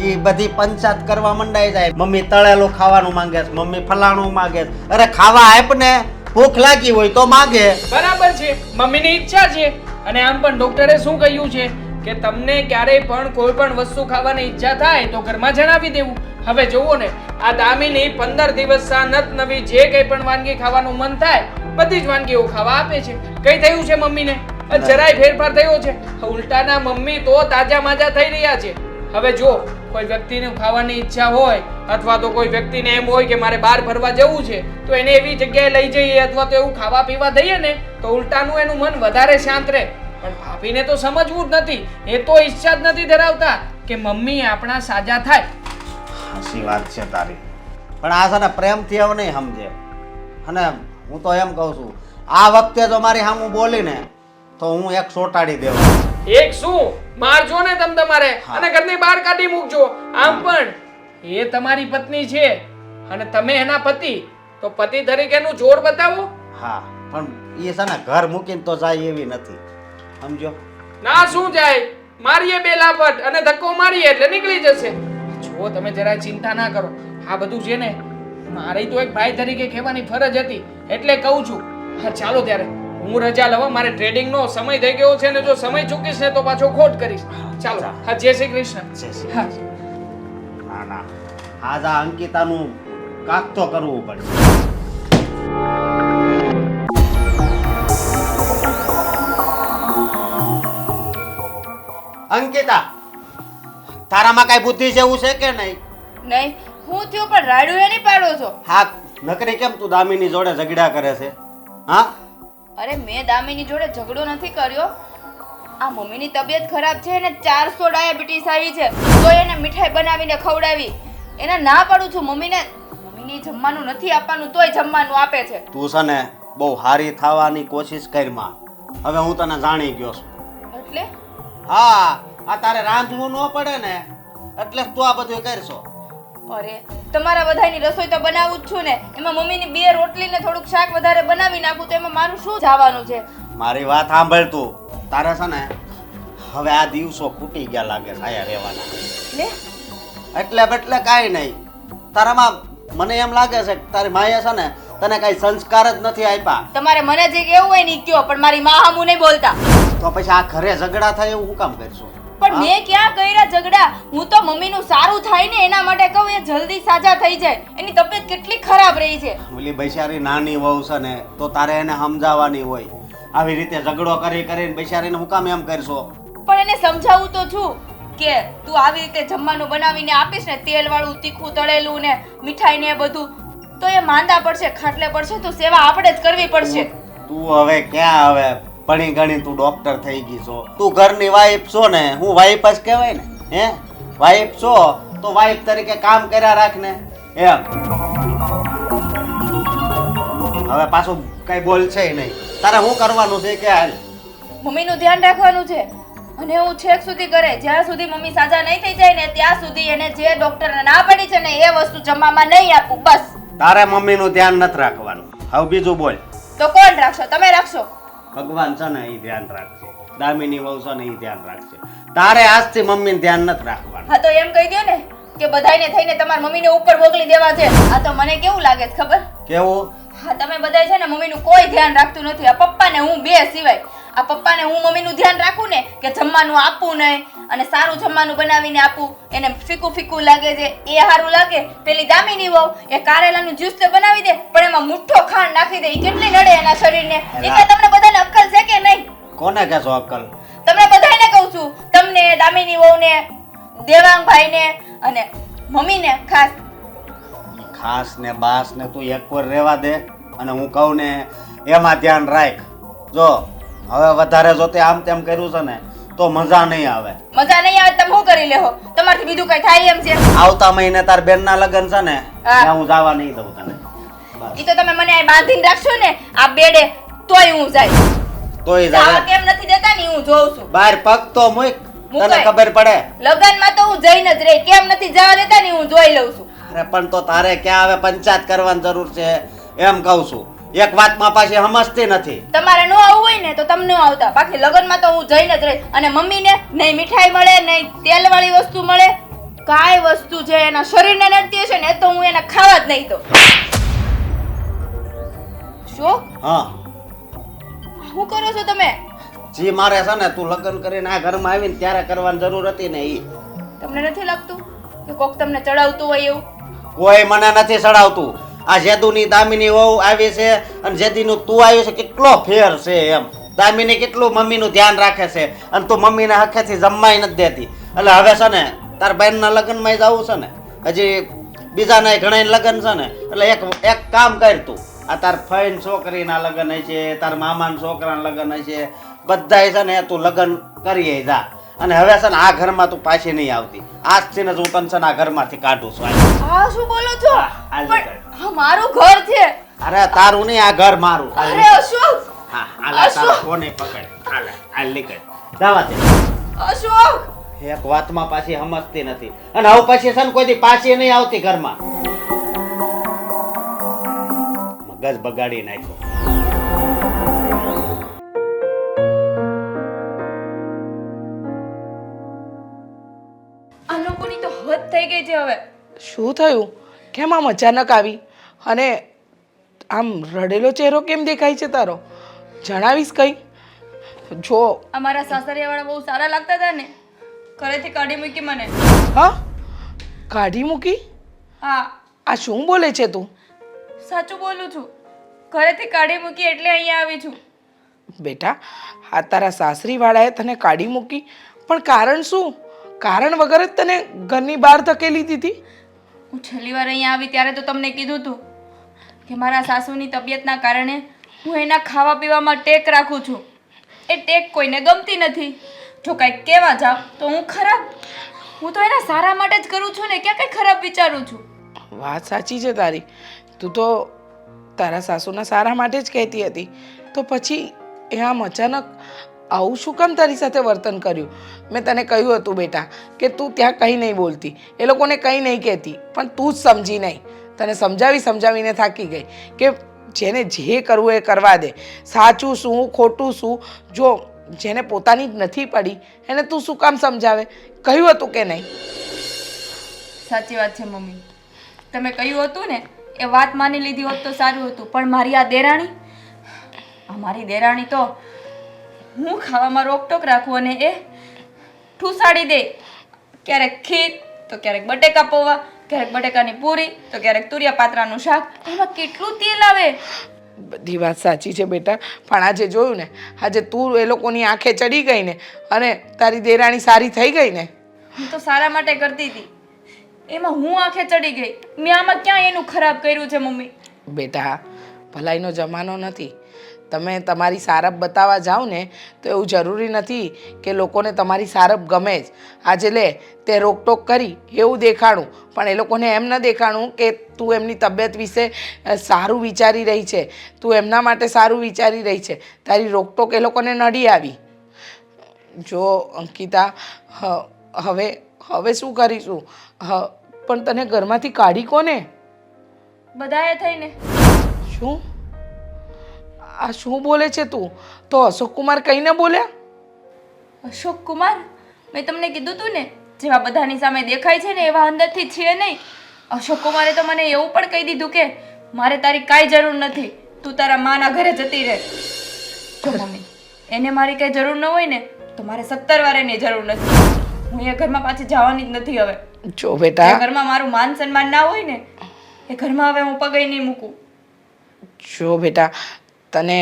એ બધી પંચાયત કરવા મંડાઈ જાય. મમ્મી તળેલું ખાવાનું માંગે છે, મમ્મી ફલાણું માંગે છે. અરે ખાવા આપ ને, ભૂખ લાગી હોય તો માંગે. બરાબર છે, મમ્મીની ઈચ્છા છે. અને આમ પણ ડોક્ટરે શું કહ્યું છે કે તમને ક્યારેય પણ કોઈ પણ વસ્તુ ખાવાની ઈચ્છા થાય તો ઘરમાં જણાવી દેવું. હવે જુઓ ને આ દામિની 15 દિવસ સાનત નવી જે કંઈ પણ વાનગી ખાવાનું મન થાય બધી જ વાનગીઓ ખાવા આપે છે. કઈ થયું છે મમ્મીને? જરાય ફેરફાર થયો છે? ઉલટાના મમ્મી તો તાજા માજા થઈ રહ્યા છે. હવે જો કોઈ વ્યક્તિને ખાવાની ઈચ્છા હોય અથવા તો કોઈ વ્યક્તિને એમ હોય કે મારે બહાર ફરવા જવું છે તો એને એવી જગ્યાએ લઈ જઈએ અથવા તો એવું ખાવા પીવા દઈએ ને તો ઉલટાનું એનું મન વધારે શાંત રહે. પણ ભાભીને તો સમજવું જ નથી. એ તો ઈચ્છા જ નથી ધરાવતા કે મમ્મી આપણા સાજા થાય. સાચી વાત છે તારી, પણ આ છે ને પ્રેમથી હવે નહીં સમજે. અને હું તો એમ કહું છું આ વખતે જો મારી સામું બોલીને તો હું એક સોટાડી દેવા. એક શું મારજો ને તમ તમારે અને ઘરની બહાર કાઢી મૂકજો. આમ પણ એ તમારી પત્ની છે અને તમે એના પતિ, તો પતિ તરીકેનું જોર બતાવો. હા પણ એ છે ને ઘર મૂકીને તો જાય એવી નથી, સમજો. ના શું જાય, મારીએ બે લાફટ અને ધક્કો મારીએ એટલે નીકળી જશે. જો તમે જરાય ચિંતા ના કરો. આ બધું છે ને મારી તો એક ભાઈ તરીકે કહેવાની ફરજ હતી એટલે કહું છું. હા ચાલો ત્યારે હું રજા લઉં. મારે ટ્રેડિંગનો સમય થઈ ગયો છે ને જો સમય ચૂકીશ ને તો પાછો ખોટ કરીશ. ચાલો. હા જય શ્રી કૃષ્ણ. હા ના ના, આજ આ અંકિતાનું કાક તો કરવું પડશે. અંકિતા, તારામાં કઈ બુદ્ધિ જેવું છે કે નહીં? નહીં, હું થયો પણ રાડું એની પાડો છો. હા નકરી કેમ તું દામિની જોડે ઝઘડા કરે છે? હા અરે મેં દામિની જોડે ઝઘડો નથી કર્યો. આ મમ્મીની તબિયત ખરાબ છે ને 400 ડાયાબિટીસ આવી છે તો એને મીઠાઈ બનાવીને ખવડાવી. એને ના પાડું છું મમ્મીને જમવાનું નથી આપવાનું તોય જમવાનું આપે છે. તું છે ને બહુ હારી થવાની કોશિશ કરમાં. હવે હું તને જાણી ગયો છું. એટલે હા આ તારે રાંધવું ન પડે ને એટલે તું આ બધું કરશો. અરે તમારા બધાની રસોઈ તો બનાવું જ છું ને. એમાં મમ્મીની 2 રોટલી ને થોડુંક શાક વધારે બનાવી નાખું તો એમાં મારું શું જવાનું છે? મારી વાત સાંભળ તું. તારે છે ને હવે આ દિવસો ખૂટી ગયા લાગે છે આયા રહેવાના. એટલે બટલે કાંઈ નહીં. તારામાં મને એમ લાગે છે કે તારી માએ છે ને તને કાંઈ સંસ્કાર જ નથી આપ્યા. તમારે મને જે કેવું હોય ને ઈ કયો, પણ મારી માં હામું નહીં બોલતા. તો પછી આ ઘરે ઝઘડા થાય એવું હું કામ કરશું? પણ મેં ક્યાં કર્યા ઝઘડા? હું તો મમ્મીનું સારું થાય ને એના માટે કહું એ જલ્દી સાજા થઈ જાય. એની તબિયત કેટલી ખરાબ રહી છે. ઓલી બૈસારી નાની વહુ છે ને તો તારે એને સમજાવવાની હોય. આવી રીતે ઝઘડો કરી કરીને બૈસારીને હું કામ એમ કરશો? પણ એને સમજાવું તો છું કે તું આવી રીતે જમવાનું બનાવીને આપીશ ને તેલ વાળું તીખું તળેલું ને મીઠાઈ ને એ બધું તો એ માંદા પડશે, ખાટલે પડશે તો સેવા આપણે જ કરવી પડશે. તું હવે ક્યાં હવે ભણી ગણી તું ડોક્ટર થઈ ગઈ છો. તું ઘરની વાઈફ છો ને, હું વાઈફ જ કહેવાય ને. હે વાઈફ છો તો વાઈફ તરીકે કામ કર્યા રાખ ને એમ. હવે પાછું કઈ બોલ છે નહીં. તારે શું કરવાનું છે કે હાલ મમ્મીનું ધ્યાન રાખવાનું છે અને હું છેક સુધી કરે જ્યાં સુધી મમ્મી સાજા નહીં થઈ જાય ને ત્યાં સુધી એને જે ડોક્ટરને ના પડી છે ને એ વસ્તુ જમવામાં નહીં આપું બસ. તારે મમ્મીનું ધ્યાન નથી રાખવાનું. હવે બીજું બોલ. તો કોણ રાખશો? તમે રાખશો. ભગવાન છે ને એ ધ્યાન રાખશે. દામિની વહુ છે ને એ ધ્યાન રાખશે. તારે આજથી મમ્મીને ધ્યાન નથી રાખવાનું. હા તો એમ કહી દો ને કે બધાયને થઈને તમારા મમ્મીને ઉપર મોકલી દેવા છે. આ તો મને કેવું લાગે છે ખબર? કેવું? હા તમે બધાય છે ને મમ્મીનું કોઈ ધ્યાન રાખતું નથી. આ પપ્પા ને હું બે સિવાય. આ પપ્પાને હું મમ્મીનું ધ્યાન રાખું ને કે જમવાનું આપવું નહીં, અને સારું જમવાનું બનાવીને આપું. એને ફીકું ફીકું લાગે છે એ સારું લાગે. પેલી દામિની વહુ એ કારેલાનું જ્યુસ તો બનાવી દે પણ એમાં મુઠ્ઠો ખાંડ નાખી દે. એ કેટલી નડે એના શરીરને. એ કે તમને બધાને અક્કલ છે કે નહીં? કોને કહેશો અક્કલ? તમને બધાને કહું છું, તમને, દામિની વહુને, દેવાંગભાઈને અને મમ્મીને ખાસ. ખાસ ને બાસ ને તું એક વાર રહેવા દે અને હું કહું ને એમાં ધ્યાન રાખ. જો હવે વધારે જો તે આમ તેમ કર્યું છે ને તો મજા નહીં આવે. મજા નહીં આવે તમે શું કરી લેહો? તમારથી બીજું કઈ થાય એમ છે? આવતા મહિને તાર બેનના લગ્ન છે ને હા. ત્યાં હું જવા નહીં દઉં તને. બસ ઈ તો તમે મને આ બાંધીને રાખશો ને આ બેડે તોય હું જાય. તોય જવા જાય કેમ નથી દેતા ને ઈ હું જોઉં છું. બહાર પગ તો મૂક, તને મૂકાય. ખબર પડે. લગનમાં તો હું જઈને જ રહી. કેમ નથી જવા દેતા ને હું જોઈ લઉં છું. અરે પણ તો તારે ક્યાં હવે પંચાયત કરવાની જરૂર છે એમ કહું છું. એક વાતમાં પાછી સમજતી નથી. તમારે ન આવવું હોય ને તો તમને ન આવતા. બાકી લગનમાં તો હું જઈને જ રહી. અને મમ્મીને નહીં મીઠાઈ મળે નહીં તેલવાળી વસ્તુ મળે. કાંઈ વસ્તુ છે એના શરીરને નડતી હશે ને તો હું એને ખાવા જ નહીં તો. શું હા, શું કરો છો તમે? જી મારે છે ને તું લગ્ન કરીને આ ઘરમાં આવીને ત્યારે કરવાની જરૂર હતી ને ઈ. તમને નથી લાગતું કે કોક તમને ચડાવતું હોય એવું? કોઈ મને નથી ચડાવતું. આ જેદુની દામિની વહુ આવી છે અને જેદીનું તું આવ્યું છે કેટલો ફેર છે એમ. દામિની કેટલું મમ્મીનું ધ્યાન રાખે છે અને તું મમ્મીને હખેથી જમવાય નથી દેતી. એટલે હવે છે ને તાર બહેનના લગ્નમાં જવું છે ને, હજી બીજાના ઘણા લગ્ન છે ને, એટલે એક કામ કર તું. આ તાર ફઈન છોકરીના લગ્ન છે, તાર મામાના છોકરાના લગ્ન છે, બધાય છે ને તું લગ્ન કરી જા. અને હવે છે ને આ ઘરમાં તું પાછી નહીં આવતી. આજથી ને જ હું તને છે ને આ ઘરમાંથી કાઢું છું. આ શું બોલો છો? હાલ પણ નીકળ. આ મારું ઘર છે. અરે તારું નહીં, આ ઘર મારું. હાલ અરે નીકળ. અશોક, હા, હાલ તારો ફોન પકડ. હાલ નીકળ. જવા દે. અશોક, એક વાતમાં પાછી સમજતી નથી અને હવે પછી છે ને કોઈ દી પાછી નહીં આવતી ઘરમાં. મગજ બગાડી નાખ્યો. આ લોકોની તો હદ થઈ ગઈ છે હવે. શું થયું? કેમ આમ અચાનક આવી? અને આમ રડેલો ચહેરો કેમ દેખાય છે તારો? જણાવીશ કઈ? જો અમારા સાસરિયાવાળા બહુ સારા લાગતા હતા ને, ઘરેથી કાઢી મૂકી મને. હા, કાઢી મૂકી? હા, આ શું બોલે છે તું? સાચું બોલું છું. ઘરેથી કાઢી મૂકી એટલે અહીંયા આવી છું. બેટા, આ તારા સાસરીવાળાએ તને કાઢી મૂકી, પણ કારણ શું? કારણ વગર જ તને ઘરની બહાર ધકેલી દીધી? હું છેલ્લી વાર અહીંયા આવી ત્યારે તો તમને કીધું હતું કે મારા સાસુની તબિયતના કારણે હું એના ખાવા પીવામાં ટેક રાખું છું. એ ટેક કોઈને ગમતી નથી. જો કાંઈક કહેવા જાવ તો હું ખરાબ. હું તો એના સારા માટે જ કરું છું ને, ક્યાં કંઈ ખરાબ વિચારું છું? વાત સાચી છે તારી. તું તો તારા સાસુના સારા માટે જ કહેતી હતી, તો પછી એ આમ અચાનક આવું શું કામ તારી સાથે વર્તન કર્યું? મેં તને કહ્યું હતું બેટા કે તું ત્યાં કંઈ નહીં બોલતી, એ લોકોને કંઈ નહીં કહેતી, પણ તું જ સમજી નહીં. તને સમજાવીને થાકી ગઈ કે જેને જે કરવું એ કરવા દે. સાચું શું ખોટું શું, જો જેને પોતાની જ નથી પડી એને તું શું કામ સમજાવે? કહ્યું હતું કે નહીં? સાચી વાત છે મમ્મી. તમે કહ્યું હતું ને એ વાત માની લીધી હોત તો સારું હતું. પણ મારી આ દેરાણી, મારી દેરાણી તો હું ખાવામાં રોકટોક રાખું અને એ ઠૂસાડી દે. ક્યારેક ખીર તો ક્યારેક બટેકા પૌવા, ક્યારેક બટેકાની પૂરી તો ક્યારેક તુરિયા પાત્રાનું શાક. એમાં કેટલું તેલ આવે. બધી વાત સાચી છે બેટા, પણ આજે જોયું ને, આજે તું એ લોકોની આંખે ચડી ગઈ ને અને તારી દેરાણી સારી થઈ ગઈ ને. હું તો સારા માટે કરતી હતી, એમાં હું આંખે ચડી ગઈ. મેં આમાં ક્યાં એનું ખરાબ કર્યું છે મમ્મી? બેટા, ભલાઈનો જમાનો નથી. તમે તમારી સારપ બતાવવા જાઓ ને તો એવું જરૂરી નથી કે લોકોને તમારી સારપ ગમે જ. આજે લે તે રોકટોક કરી એવું દેખાણું, પણ એ લોકોને એમ ન દેખાણું કે તું એમની તબિયત વિશે સારું વિચારી રહી છે, તું એમના માટે સારું વિચારી રહી છે. તારી રોકટોક એ લોકોને નડી આવી. જો અંકિતા, હવે શું કરીશું? પણ તને ઘરમાંથી કાઢી કોને? બધાએ થઈને. શું? આ શું બોલે છે તું? તો અશોક કુમાર કઈ ન બોલ્યા? અશોક કુમાર? મેં તમને કીધું તું ને, જેવા બધાની સામે દેખાય છે ને એવા અંદરથી છે નહીં. અશોક કુમારે તો મને એવું પણ કહી દીધું કે મારે તારી કાંઈ જરૂર નથી, તું તારા માના ઘરે જતી રહે. જો મમ્મી, એને મારી કાંઈ જરૂર ન હોય ને તો મારે 17 વાર એની જરૂર નથી. હું એ ઘરમાં પાછી જવાની જ નથી હવે. જો જે બેટા, ઘરમાં મારું માન સન્માન ના હોય ને એ ઘરમાં હવે હું પગે નહીં મૂકું. જો બેટા, તને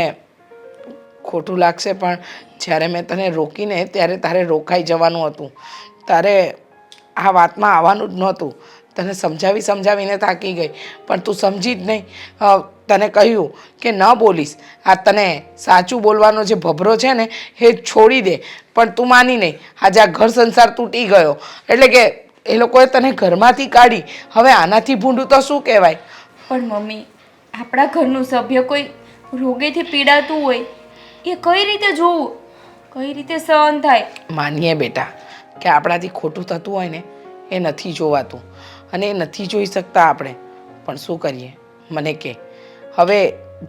ખોટું લાગશે પણ જ્યારે મેં તને રોકીને ત્યારે તારે રોકાઈ જવાનું હતું. તારે આ વાતમાં આવવાનું જ નહોતું. તને સમજાવીને થાકી ગઈ પણ તું સમજી જ નહીં. તને કહ્યું કે ન બોલીશ, આ તને સાચું બોલવાનો જે ભભરો છે ને એ છોડી દે, પણ તું માની નહીં. આજે આ ઘર સંસાર તૂટી ગયો એટલે કે એ લોકોએ તને ઘરમાંથી કાઢી. હવે આનાથી ભૂંડું તો શું કહેવાય? પણ મમ્મી, આપણા ઘરનું સભ્ય કોઈ રોગેથી પીડાતું હોય એ કઈ રીતે જોવું, કઈ રીતે સહન થાય? માનીએ બેટા કે આપણાથી ખોટું થતું હોય ને એ નથી જોવાતું અને એ નથી જોઈ શકતા આપણે, પણ શું કરીએ? મને કે હવે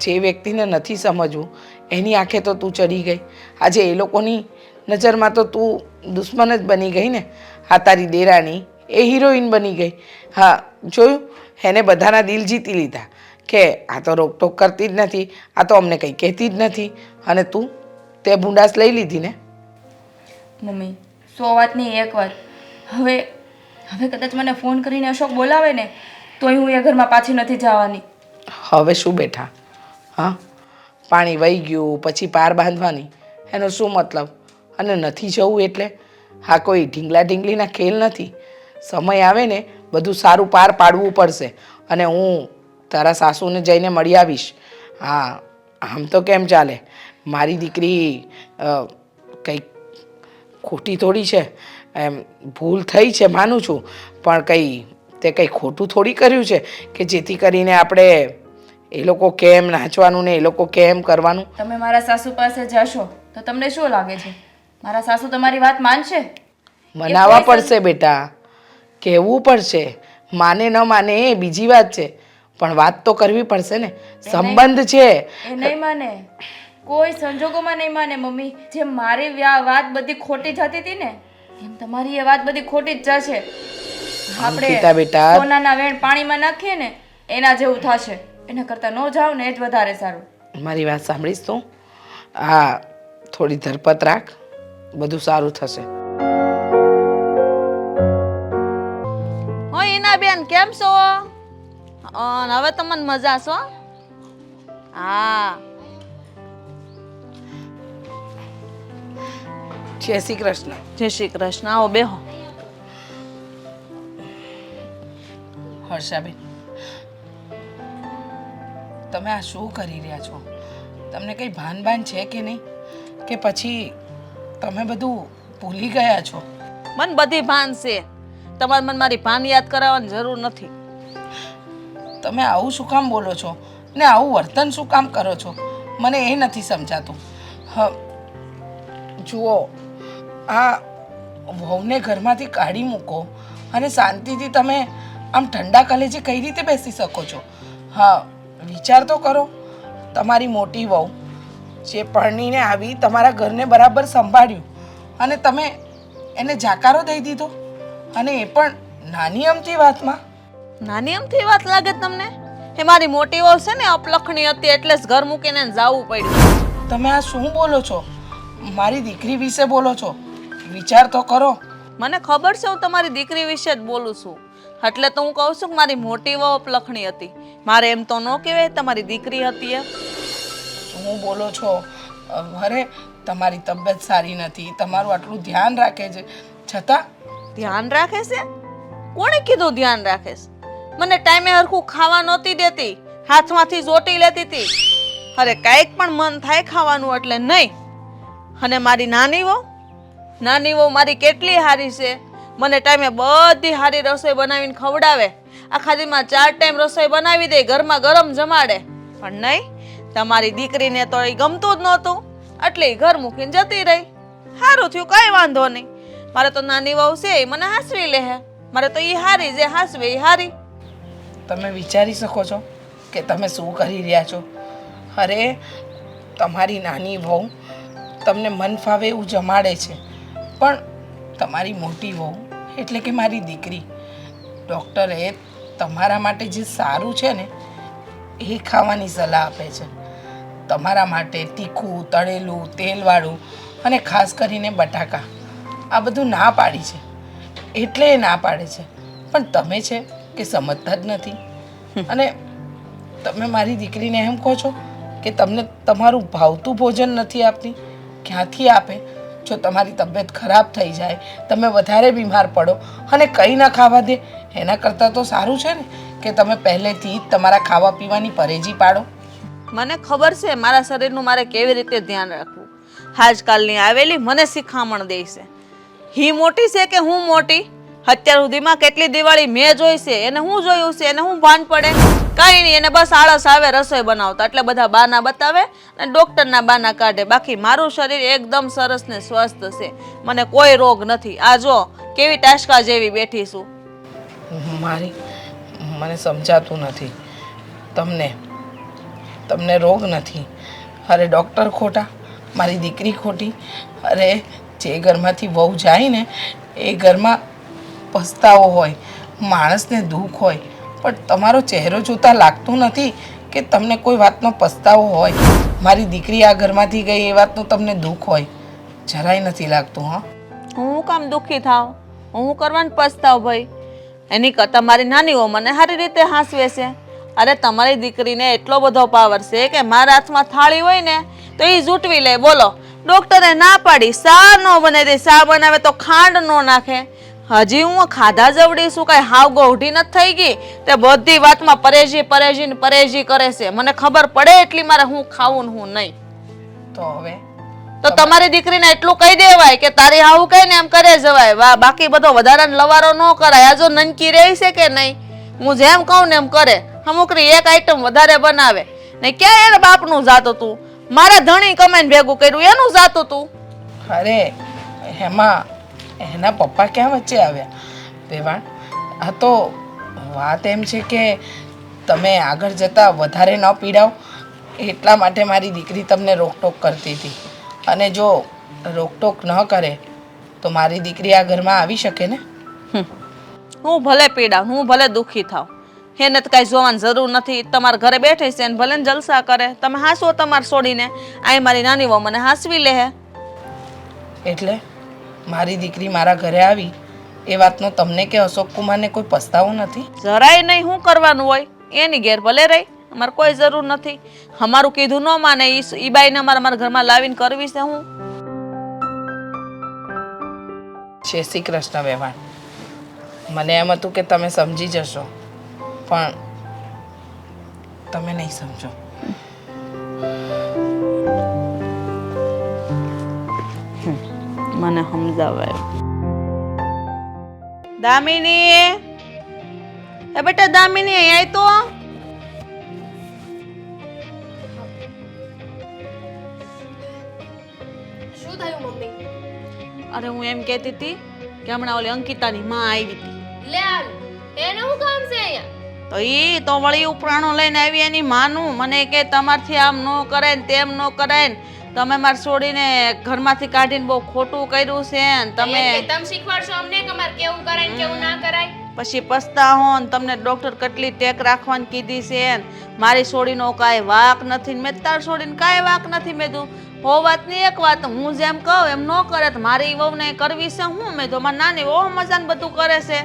જે વ્યક્તિને નથી સમજવું એની આંખે તો તું ચડી ગઈ. આજે એ લોકોની નજરમાં તો તું દુશ્મન જ બની ગઈ ને. આ તારી દેરાણી એ હિરોઈન બની ગઈ. હા, જોયું, એને બધાના દિલ જીતી લીધા કે આ તો રોકટોક કરતી જ નથી, આ તો અમને કંઈ કહેતી જ નથી, અને તું તે ભૂંડાસ લઈ લીધી ને. મમ્મી, 100 વાતની એક વાત. હવે કદાચ મને ફોન કરીને અશોક બોલાવે ને તોય હું એ ઘરમાં પાછી નથી જવાની. હવે શું બેઠા? હા, પાણી વહી ગયું પછી પાર બાંધવાની, એનો શું મતલબ? અને નથી જવું એટલે હા કોઈ ઢીંગલા ઢીંગલીના ખેલ નથી. સમય આવે ને બધું સારું પાર પાડવું પડશે. અને હું તારા સાસુને જઈને મળી આવીશ. હા, આમ તો કેમ ચાલે? મારી દીકરી કંઈક ખોટી થોડી છે, એમ ભૂલ થઈ છે માનું છું, પણ તે કંઈ ખોટું થોડી કર્યું છે કે જેથી કરીને આપણે એ લોકો કેમ નાચવાનું ને એ લોકો કેમ કરવાનું. તમે મારા સાસુ પાસે જશો તો તમને શું લાગે છે મારા સાસુ તમારી વાત માનશે? મનાવવા પડશે બેટા, કહેવું પડશે. માને ન માને એ બીજી વાત છે, પણ વાત તો કરવી પડશે ને. સંબંધ છે. એ નહીં માને, કોઈ સંજોગોમાં નહીં માને મમ્મી. જેમ મારી વાત બધી ખોટી જતી હતી ને એમ તમારી એ વાત બધી ખોટી જ જશે. અંકિતા બેટા, આપણે સોનાના વેણ પાણીમાં નાખીએ ને એના જેવું થશે. એના કરતાં ન જાવ ને એ જ વધારે સારું. મારી વાત સાંભળીશ તું? હા, થોડી ધરપત રાખ, બધું સારું થશે. હિના બેન કેમ છો? હવે તમને મજા છો? હા. જય શ્રી કૃષ્ણ. જય શ્રી કૃષ્ણ. આવો બેહો. હર્ષાબેન, તમે આ શું કરી રહ્યા છો? તમને કંઈ ભાન છે કે નહીં? કે પછી તમે બધું ભૂલી ગયા છો? મને બધી ભાન છે. તમારે મને મારી ભાન યાદ કરાવવાની જરૂર નથી. તમે આવું શું કામ બોલો છો ને આવું વર્તન શું કામ કરો છો? મને એ નથી સમજાતું. જુઓ, આ વહુને ઘરમાંથી કાઢી મૂકો અને શાંતિથી તમે આમ ઠંડા કલેજે કઈ રીતે બેસી શકો છો? હા, વિચાર તો કરો. તમારી મોટી વહુ જે પરણીને આવી તમારા ઘરને બરાબર સંભાળ્યું અને તમે એને જાકારો દઈ દીધો, અને એ પણ નાની અમથી વાતમાં. નાની અમથી વાત લાગે તમને? એ મારી મોટી વહુ છે ને અપલખણી હતી એટલે જ ઘર મૂકીને જવું પડ્યું. તમે આ શું બોલો છો? મારી દીકરી વિશે બોલો છો? વિચાર તો કરો. મને ખબર છે હું તમારી દીકરી વિશે જ બોલું છું, એટલે તો હું કહું છું કે મારી મોટી વહુ અપલખણી હતી. મારે એમ તો ન કહેવાય તમારી દીકરી હતી એમ. શું બોલો છો? અરે તમારી તબિયત સારી નથી, તમારું આટલું ધ્યાન રાખે છે, છતાં ધ્યાન રાખે છે? કોણે કીધું ધ્યાન રાખે છે? મને ટાઈમે હરખું ખાવા નહોતી દેતી, હાથમાંથી જોટી લેતી હતી. અરે કાંઈક પણ મન થાય ખાવાનું એટલે નહીં. અને મારી નાની વહુ મારી કેટલી હારી છે. મને ટાઈમે બધી હારી રસોઈ બનાવીને ખવડાવે. આખા દીમાં 4 ટાઈમ રસોઈ બનાવી દે, ઘરમાં ગરમ જમાડે. પણ નહીં, તમારી દીકરીને તો એ ગમતું જ નહોતું એટલે એ ઘર મૂકીને જતી રહી. સારું થયું, કઈ વાંધો નહીં. મારે તો નાની વહુ છે એ મને હાસવી લે હે. મારે તો એ હારી જે હાસવે એ હારી. તમે વિચારી શકો છો કે તમે શું કરી રહ્યા છો? અરે તમારી નાની વહુ તમને મન ફાવે એવું જમાડે છે, પણ તમારી મોટી વહુ એટલે કે મારી દીકરી, ડૉક્ટરે તમારા માટે જે સારું છે ને એ ખાવાની સલાહ આપે છે. તમારા માટે તીખું, તળેલું, તેલવાળું અને ખાસ કરીને બટાકા આ બધું ના પાડી છે. એટલે એ ના પાડે છે. પણ તમે છે કે સમજતા જ નથી. અને તમે મારી દીકરીને એમ કહો છો કે તમને તમારું ભાવતું ભોજન નથી આપતી. ક્યાંથી આપે? જો તમારી તબિયત ખરાબ થઈ જાય, તમે વધારે બીમાર પડો અને કંઈ ના ખાવા દે, એના કરતાં તો સારું છે ને કે તમે પહેલેથી જ તમારા ખાવા પીવાની પરેજી પાડો. મને ખબર છે મારા શરીરનું મારે કેવી રીતે ધ્યાન રાખવું. આજકાલની આવેલી મને શિખામણ દે છે. હી મોટી છે કે હું મોટી? અત્યાર સુધીમાં કેટલી દિવાળી મેં જોઈ છે, એને હું જોયું છે, એને હું ભાન પડે? કાંઈ નહીં, એને બસ આળસ આવે રસોઈ બનાવતા, એટલે બધા બાના બતાવે અને ડૉક્ટરના બાના કાઢે. બાકી મારું શરીર એકદમ સરસ ને સ્વસ્થ છે, મને કોઈ રોગ નથી. આ જો કેવી ટાસકા જેવી બેઠી છું. મને સમજાતું નથી. તમને રોગ નથી. અરે ડૉક્ટર ખોટા, મારી દીકરી ખોટી. અરે જે ઘરમાંથી વહુ જાય ને એ ઘરમાં પસ્તાવો હોય, માણસને દુઃખ હોય, પણ તમારો ચહેરો જોતા લાગતું નથી કે તમને કોઈ વાતનો પસ્તાવો હોય. મારી દીકરી આ ઘરમાંથી ગઈ એ વાતનું તમને દુઃખ હોય, જરાય નથી લાગતું. હા, હું કામ દુઃખી થાવ? હું કરવાનું પસ્તાવ ભાઈ? એની કરતાં મારી નાનીઓ મને સારી રીતે હાંસવે છે. અરે તમારી દીકરીને એટલો બધો પાવર છે કે મારા હાથમાં થાળી હોય ને તો એ જૂટવી લે. બોલો, ડોક્ટરે ના પાડી સા ન બનાવી દે, સા બનાવે તો ખાંડ ન નાખે. હજી હું ખાધા જવડી છું, કાંઈ હાવ ગોઢી નથી થઈ ગઈ તે બધી વાતમાં પરેજી કરે છે. મને ખબર પડે એટલી મારે હું ખાવું ને હું નહીં. તો હવે તો તમારી દીકરીને એટલું કહી દેવાય કે તારી હાવું કઈ ને એમ કરે જવાય. વાહ, બાકી બધો વધારાનો લવારો ન કરાય. આ જો નનકી રહી છે કે નહીં, હું જેમ કહું ને એમ કરે. અમુકરી એક આઈટમ વધારે બનાવે ને ક્યાં એને બાપનું જાતું તું? મારા ધણી કમાઈને ભેગું કર્યું એનું જાતું તું. અરે એમાં એના પપ્પા ક્યાં વચ્ચે આવ્યા? વેવાણ, આ તો વાત એમ છે કે તમે આગળ જતાં વધારે ન પીડાવ એટલા માટે મારી દીકરી તમને રોકટોક કરતી હતી. અને જો રોકટોક ન કરે તો મારી દીકરી આ ઘરમાં આવી શકે ને. હું ભલે પીડા, હું ભલે દુઃખી થાવ, એને તો કાંઈ જોવાની જરૂર નથી. તમારા ઘરે બેઠી છે ને ભલે ને જલસા કરે. તમે હાંસવો તમારે છોડીને, આ મારી નાની વહુ મને હાંસવી લે. એટલે મારી દીકરી મારા ઘરે આવી એ વાતનો તમને કે અશોક કુમારને કોઈ પસ્તાવો નથી? જરાય નહીં. શું કરવાનું હોય એની ઘેર ભલે રહી, અમારે કોઈ જરૂર નથી. અમારું કીધું ન માને ઈ બાઈને અમારે મારા ઘરમાં લાવીને કરવી છે. હું જય શ્રી કૃષ્ણ. વેવાણ, મને એમ હતું કે તમે સમજી જશો, પણ તમે નહીં સમજો. મને સમજાવાય. દામિની, એ બેટા દામિની, અહીંયા તો શું થયું મમ્મી? અરે હું એમ કહેતી હતી કે હમણાં ઓલી અંકિતાની માં આવી હતી. લે આલ, એને શું કામ છે અહીંયા? તો ઈ તો વળી ઉપરાણો લઈને આવી એની માનું. મને કે તમારથી આમ ન કરાય ને તેમ ન કરાય ને, તમે માર છોડીને ઘરમાંથી કાઢીને બહુ ખોટું કર્યું છે ને તમે શીખવાડશો અમને કે મારે કેવું કરાય ને કેવું ના કરાય? પછી પસ્તાવો ને તમને ડોક્ટર કેટલી ટેક રાખવાની કીધી છે ને મારી છોડીનો કાંઈ વાંક નથી ને મેં તાર છોડીને કાંઈ વાંક નથી. મેં તું હો વાતની એક વાત, હું જેમ કહું એમ ન કરે તો મારી વહુને કરવી છે હું? મેં તો મારી નાની વહુ મજાને બધું કરે છે.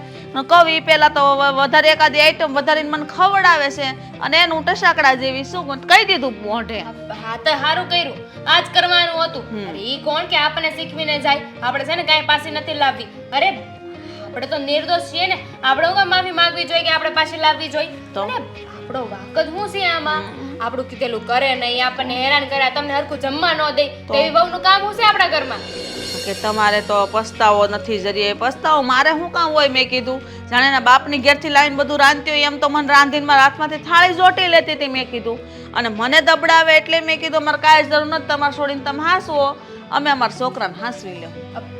કવિ પહેલા તો વધારે એકાદી આઈટમ વધારીને મને ખવડાવે છે અને એનું ટસાકડા જેવી શું કહી દીધું મોઢે. હા તો સારું કર્યું, આજ કરવાનું હતું. ઈ કોણ કે આપણને શીખવીને જાય? આપણે છે ને કાંઈ પાછી નથી લાવવી. અરે આપણે તો નિર્દોષ છીએ ને, આપણે હું માફી માંગવી જોઈએ કે આપણે પાછી લાવવી જોઈએ? તો આપણો વાક જ શું છે આમાં? આપણું કીધેલું કરે નહીં, આપણને હેરાન કરે, તમને હરખું જમવા ન દે, તો એવી વહુનું કામ શું છે આપણા ઘરમાં? કે તમારે તો પસ્તાવો નથી જરીએ. પસ્તાવો મારે શું કામ હોય? મેં કીધું જાણે એના બાપની ઘેરથી લાવીને બધું રાંધતી હોય એમ તો મને રાંધીને મારા હાથમાંથી થાળી જોટી લેતી હતી. મેં કીધું અને મને દબડાવે એટલે મેં કીધું અમારે કાંઈ જરૂર નથી તમારે છોડીને તમે હાંસવો, અમે અમારા છોકરાને હાંસવી લે.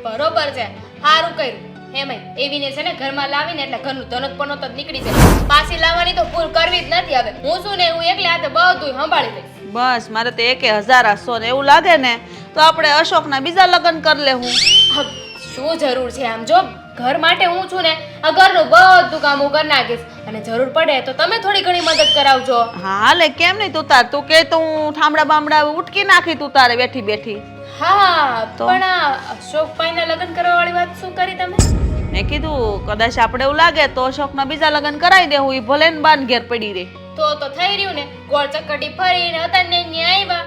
બરોબર છે, સારું કર્યું. એમાંય એવીને છે ને ઘરમાં લાવીને એટલે ઘરનું ધનોત પનોત જ નીકળી જાય. પાછી લાવવાની તો ભૂલ કરવી જ નથી. હવે હું શું ને હું એકલી હાથે બધું સંભાળી લઈશ. બસ મારે તો 1000 ને એવું લાગે ને તો આપણે અશોકના બીજા લગ્ન કરી લેવું. શું જરૂર છે? આમ જો ઘર માટે હું છું ને આ ઘરનું બધું કામ હું કરી નાખીશ અને જરૂર પડે તો તમે થોડી ઘણી મદદ કરાવજો. હા હાલે, કેમ નહીં? તું કે તો હું ઠામડા બામડા ઉટકી નાખી તું તારે બેઠી બેઠી. હા પણ આ અશોકભાઈના લગ્ન કરવા વાળી વાત શું કરી તમે? મેં કીધું કદાચ આપણે એવું લાગે તો અશોકના બીજા લગ્ન કરાવી દેવું, એ ભલે ને બાન ઘેર પડી રહે. તો થઈ રહ્યું ને, ગોળ ચક્કટી ફરીને અત્યારે ન્યા આવ્યા.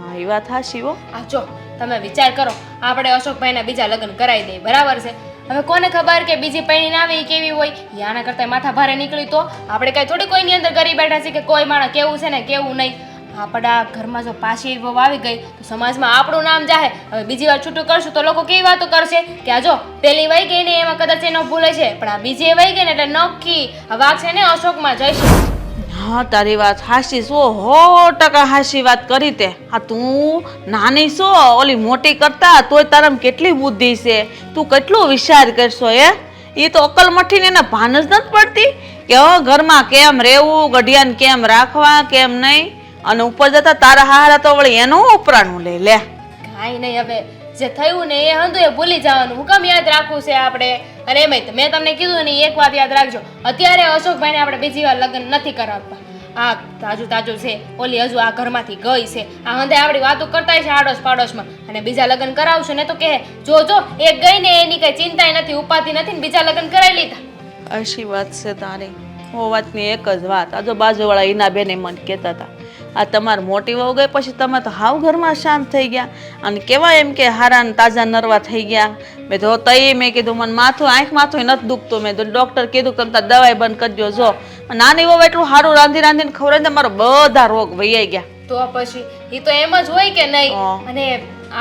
હા એ વાત હાચી હો. આ જો તમે વિચાર કરો, આપણે અશોકભાઈના બીજા લગ્ન કરાવી દઈએ, બરાબર છે. હવે કોને ખબર કે બીજી પૈણીને આવે એ કેવી હોય, એ આના કરતાં માથા ભારે નીકળી તો આપણે કાંઈ થોડી કોઈની અંદર કરી બેઠા છે કે કોઈ માણસ કેવું છે ને કેવું નહીં. આપણા ઘરમાં જો પાછી વહુ આવી ગઈ તો સમાજમાં આપણું નામ જાહે. હવે બીજી વાર છૂટું કરશું તો લોકો કેવી વાતો કરશે કે આ જો પેલી વહી ગઈ ને એમાં કદાચ એનો ભૂલે છે, પણ આ બીજી વહી ગઈ ને એટલે નક્કી આ વાક છે ને અશોકમાં જઈશે. હા તારી વાત હાચી, 100% હાચી વાત કરી તે. હા તું નાની છો, ઓલી મોટી કરતા તોય તારામાં કેટલી બુદ્ધિ છે, તું કેટલો વિચાર કરશો હે. એ તો અકલ મઠીને એને ભાન જ નથી પડતી કે ઘરમાં કેમ રહેવું, ગઢિયાને કેમ રાખવા, કેમ નહીં. અને ઉપર જતા તારા હારા તો વળી એનું ઉપરાણું લઈ લે. કાંઈ નહીં, હવે જે થયું ને એ હંધું એ ભૂલી જવાનું, હું કેમ યાદ રાખવું છે આપણે. અને એમાંય મેં તમને કીધું ને એક વાત યાદ રાખજો, અત્યારે અશોકભાઈને આપણે બીજી વાર લગ્ન નથી કરાવવા. આ તાજું છે, ઓલી હજુ આ ઘરમાંથી ગઈ છે, આ હંધે આપણી વાતો કરતા છે આડોશ પાડોશમાં, અને બીજા લગ્ન કરાવશે ને તો કહે જો એક ગઈ ને એની કઈ ચિંતાય નથી, ઉપાધિ નથી ને બીજા લગ્ન કરાવી લીધા. અશી વાત છે તારી. ઓ વાતની એક જ વાત, આ જો બાજુવાળા ઈના બેને મને કહેતા હતા, આ તમારી મોટી વહુ ગઈ પછી તમે તો હાવ ઘરમાં શાંત થઈ ગયા અને કેવાય એમ કે હારા ને તાજા નરવા થઈ ગયા. મેં તો તઈ મેં કીધું મને માથું આંખ માથું નથી દુખતું. મેં તો ડૉક્ટર કીધું કે તમે દવાઈ બંધ કરજો. જો નાની વહુ એટલું સારું રાંધીને ખવડાવીને મારો બધા રોગ વૈયાઈ ગયા. તો પછી એ તો એમ જ હોય કે નહીં. અને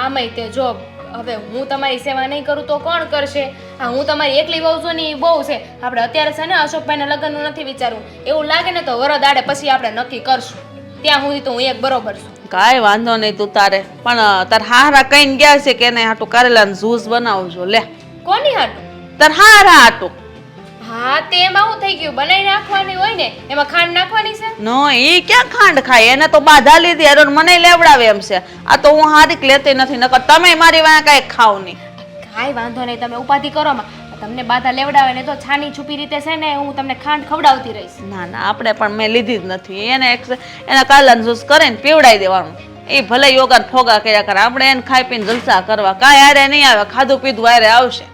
આમાંય તે જો હવે હું તમારી સેવા નહીં કરું તો કોણ કરશે. હા હું તમારી એકલી વહુ છું ને એ બહુ છે. આપણે અત્યારે છે ને અશોકભાઈના લગ્નનું નથી વિચારવું, એવું લાગે ને તો વરદ આડે પછી આપણે નક્કી કરશું. ત્યાં સુધી તો હું એક બરોબર છું. કાંઈ વાંધો નહીં તું તારે, પણ તાર હારા કહીને ગયા છે કે નહીં હાટું કારેલાનું જ્યુસ બનાવજો. લે કોની હાટું? તાર હારા હાટું. હા તે એમાં શું થઈ ગયું, બનાવી નાખવાની હોય ને એમાં ખાંડ નાખવાની છે. નો ઈ ક્યાં ખાંડ ખાય, એને તો બાધા લીધી અરે મને લેવડાવે એમ છે. આ તો હું હારીક લેતી નથી, નકર તમે મારી વાંહે કાંઈ ખાવ નહીં. કાંઈ વાંધો નહીં, તમે ઉપાધિ કરો માં, તમને બાધા લેવડાવે ને તો છાની છુપી રીતે છે ને હું તમને ખાંડ ખવડાવતી રહીશ. ના ના આપણે પણ મેં લીધી જ નથી. એને એના કાલાનું જ્યુસ કરે ને પીવડાવી દેવાનું. એ ભલે યોગા ફોગા કર્યા કરે, આપણે એને ખાઈ પીને જલસા કરવા. કાંઈ હારે નહીં આવે, ખાધું પીધું હારે આવશે.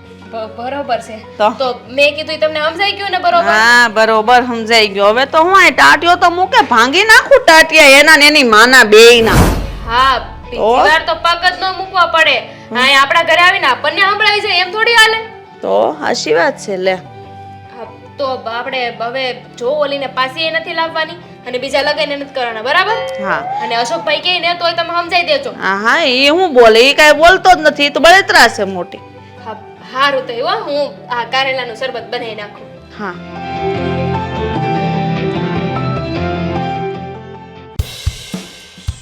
બરોબર છે. તો? તો મેં કીધું ઈ તમને સમજાઈ ગયું ને બરોબર? હા બરોબર સમજાઈ ગયો. હવે તો હું આ ટાટિયો તો મૂકે ભાંગી નાખું ટાટિયા એના ને એની માના બેયના. હા બીજી વાર તો પગ જ ન મૂકવા પડે. હા આપણા ઘરે આવીને આપણને સંભળાવી જાય એમ થોડી હાલે. તો હાચી વાત છે. લે હા, તો આપણે હવે જો ઓલીને પાછી એ નથી લાવવાની અને બીજા લગન નથી કરવાના, બરાબર? હા અને અશોકભાઈ કહે ને તોય તમે સમજાઈ દેજો. હા એ હું બોલે, એ કાંઈ બોલતો જ નથી, એ તો બળતરા છે મોટી. હા સારું તો એવું હું આ કારેલાનું શરબત બનાવી નાખું. હા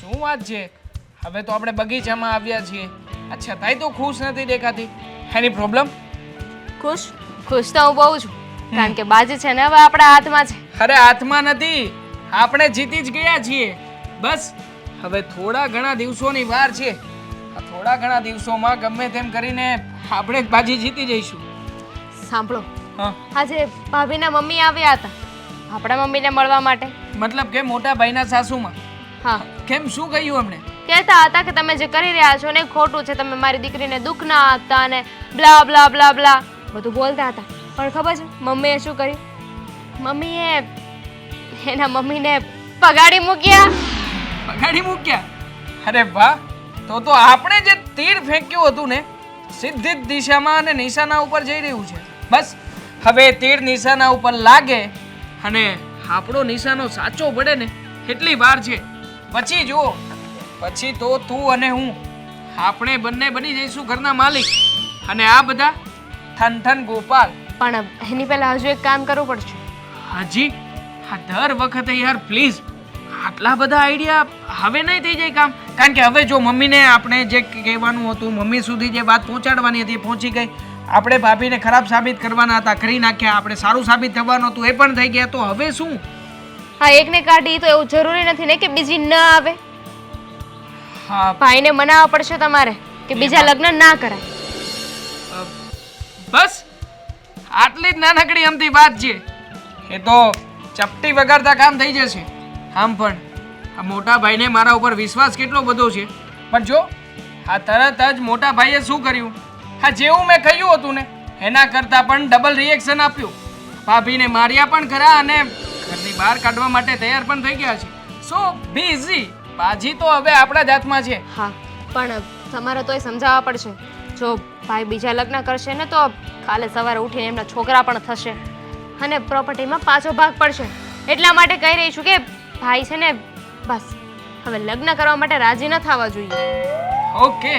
શું વાત છે? હવે તો આપણે બગીચામાં આવ્યા છીએ, આ છતાંય તો ખુશ નથી દેખાતી. એની પ્રોબ્લેમ? ખુશ તો હું બહુ છું, કારણ કે બાજી છે ને હવે આપણા હાથમાં છે. અરે હાથમાં નથી, આપણે જીતી જ ગયા છીએ. બસ હવે થોડા ઘણા દિવસોની વાર છે. આ થોડા ઘણા દિવસોમાં ગમે તેમ કરીને આપણે જ બાજી જીતી જઈશું. સાંભળો, હા આજે ભાભીના મમ્મી આવ્યા હતા આપણા મમ્મીને મળવા માટે. મતલબ કે મોટા ભાઈના સાસુમાં? હા કેમ, શું કહ્યું એમણે? કહેતા હતા કે તમે જે કરી રહ્યા છો ને ખોટું છે, તમે મારી દીકરીને દુઃખ ના આપતા અને બ્લા બ્લા બ્લા બ્લા બધું બોલતા હતા. પણ ખબર છે મમ્મીએ શું કર્યું? મમ્મીએ એના મમ્મીને પગાડી મૂક્યા. પગાડી મૂક્યા? અરે વાહ! તો આપણે જે તીર ફેંક્યું હતું ને સીધી જ દિશામાં અને નિશાના ઉપર જઈ રહ્યું છે. બસ હવે તીર નિશાના ઉપર લાગે અને આપણો નિશાનો સાચો પડે ને એટલી વાર છે. પછી જુઓ, પછી તો તું અને હું આપણે બંને બની જઈશું ઘરના માલિક અને આ બધા ઠન ગોપાલ. પણ એની પહેલા હજુ એક કામ કરવું પડશે. હાજી? હા દર વખતે યાર પ્લીઝ આટલા બધા આઈડિયા હવે નહીં થઈ જાય કામ. કારણ કે હવે જો મમ્મીને આપણે જે કહેવાનું હતું, મમ્મી સુધી જે વાત પહોંચાડવાની હતી એ પહોંચી ગઈ. આપણે ભાભીને ખરાબ સાબિત કરવાના હતા, કરી નાખ્યા. આપણે સારું સાબિત થવાનું હતું, એ પણ થઈ ગયા. તો હવે શું? હા એકને કાઢી તો એવું જરૂરી નથી ને કે બીજી ન આવે. હા ભાઈને મનાવવા પડશે તમારે કે બીજા લગ્ન ના કરાય. બસ આટલી જ નાનકડી અમથી વાત છે. એ તો ચપટી વગાડતા કામ થઈ જશે. આમ પણ આ મોટા ભાઈને મારા ઉપર વિશ્વાસ કેટલો બધો છે. પણ જો આ તરત જ મોટા ભાઈએ શું કર્યું, હા જેવું મેં કહ્યું હતું ને એના કરતાં પણ ડબલ રિએક્શન આપ્યું. ભાભીને માર્યા પણ ખરા અને ઘરની બહાર કાઢવા માટે તૈયાર પણ થઈ ગયા છે. સો બિઝી. બાજી તો હવે આપણા જ હાથમાં છે. હા પણ તમારે તોય સમજાવવા પડશે. જો ભાઈ બીજા લગ્ન કરશે ને તો કાલે સવારે ઉઠીને એમના છોકરા પણ થશે અને પ્રોપર્ટીમાં પાછો ભાગ પડશે. એટલા માટે કહી રહી છું કે ભાઈ છે ને બસ હવે લગ્ન કરવા માટે રાજી ન થવા જોઈએ. ઓકે,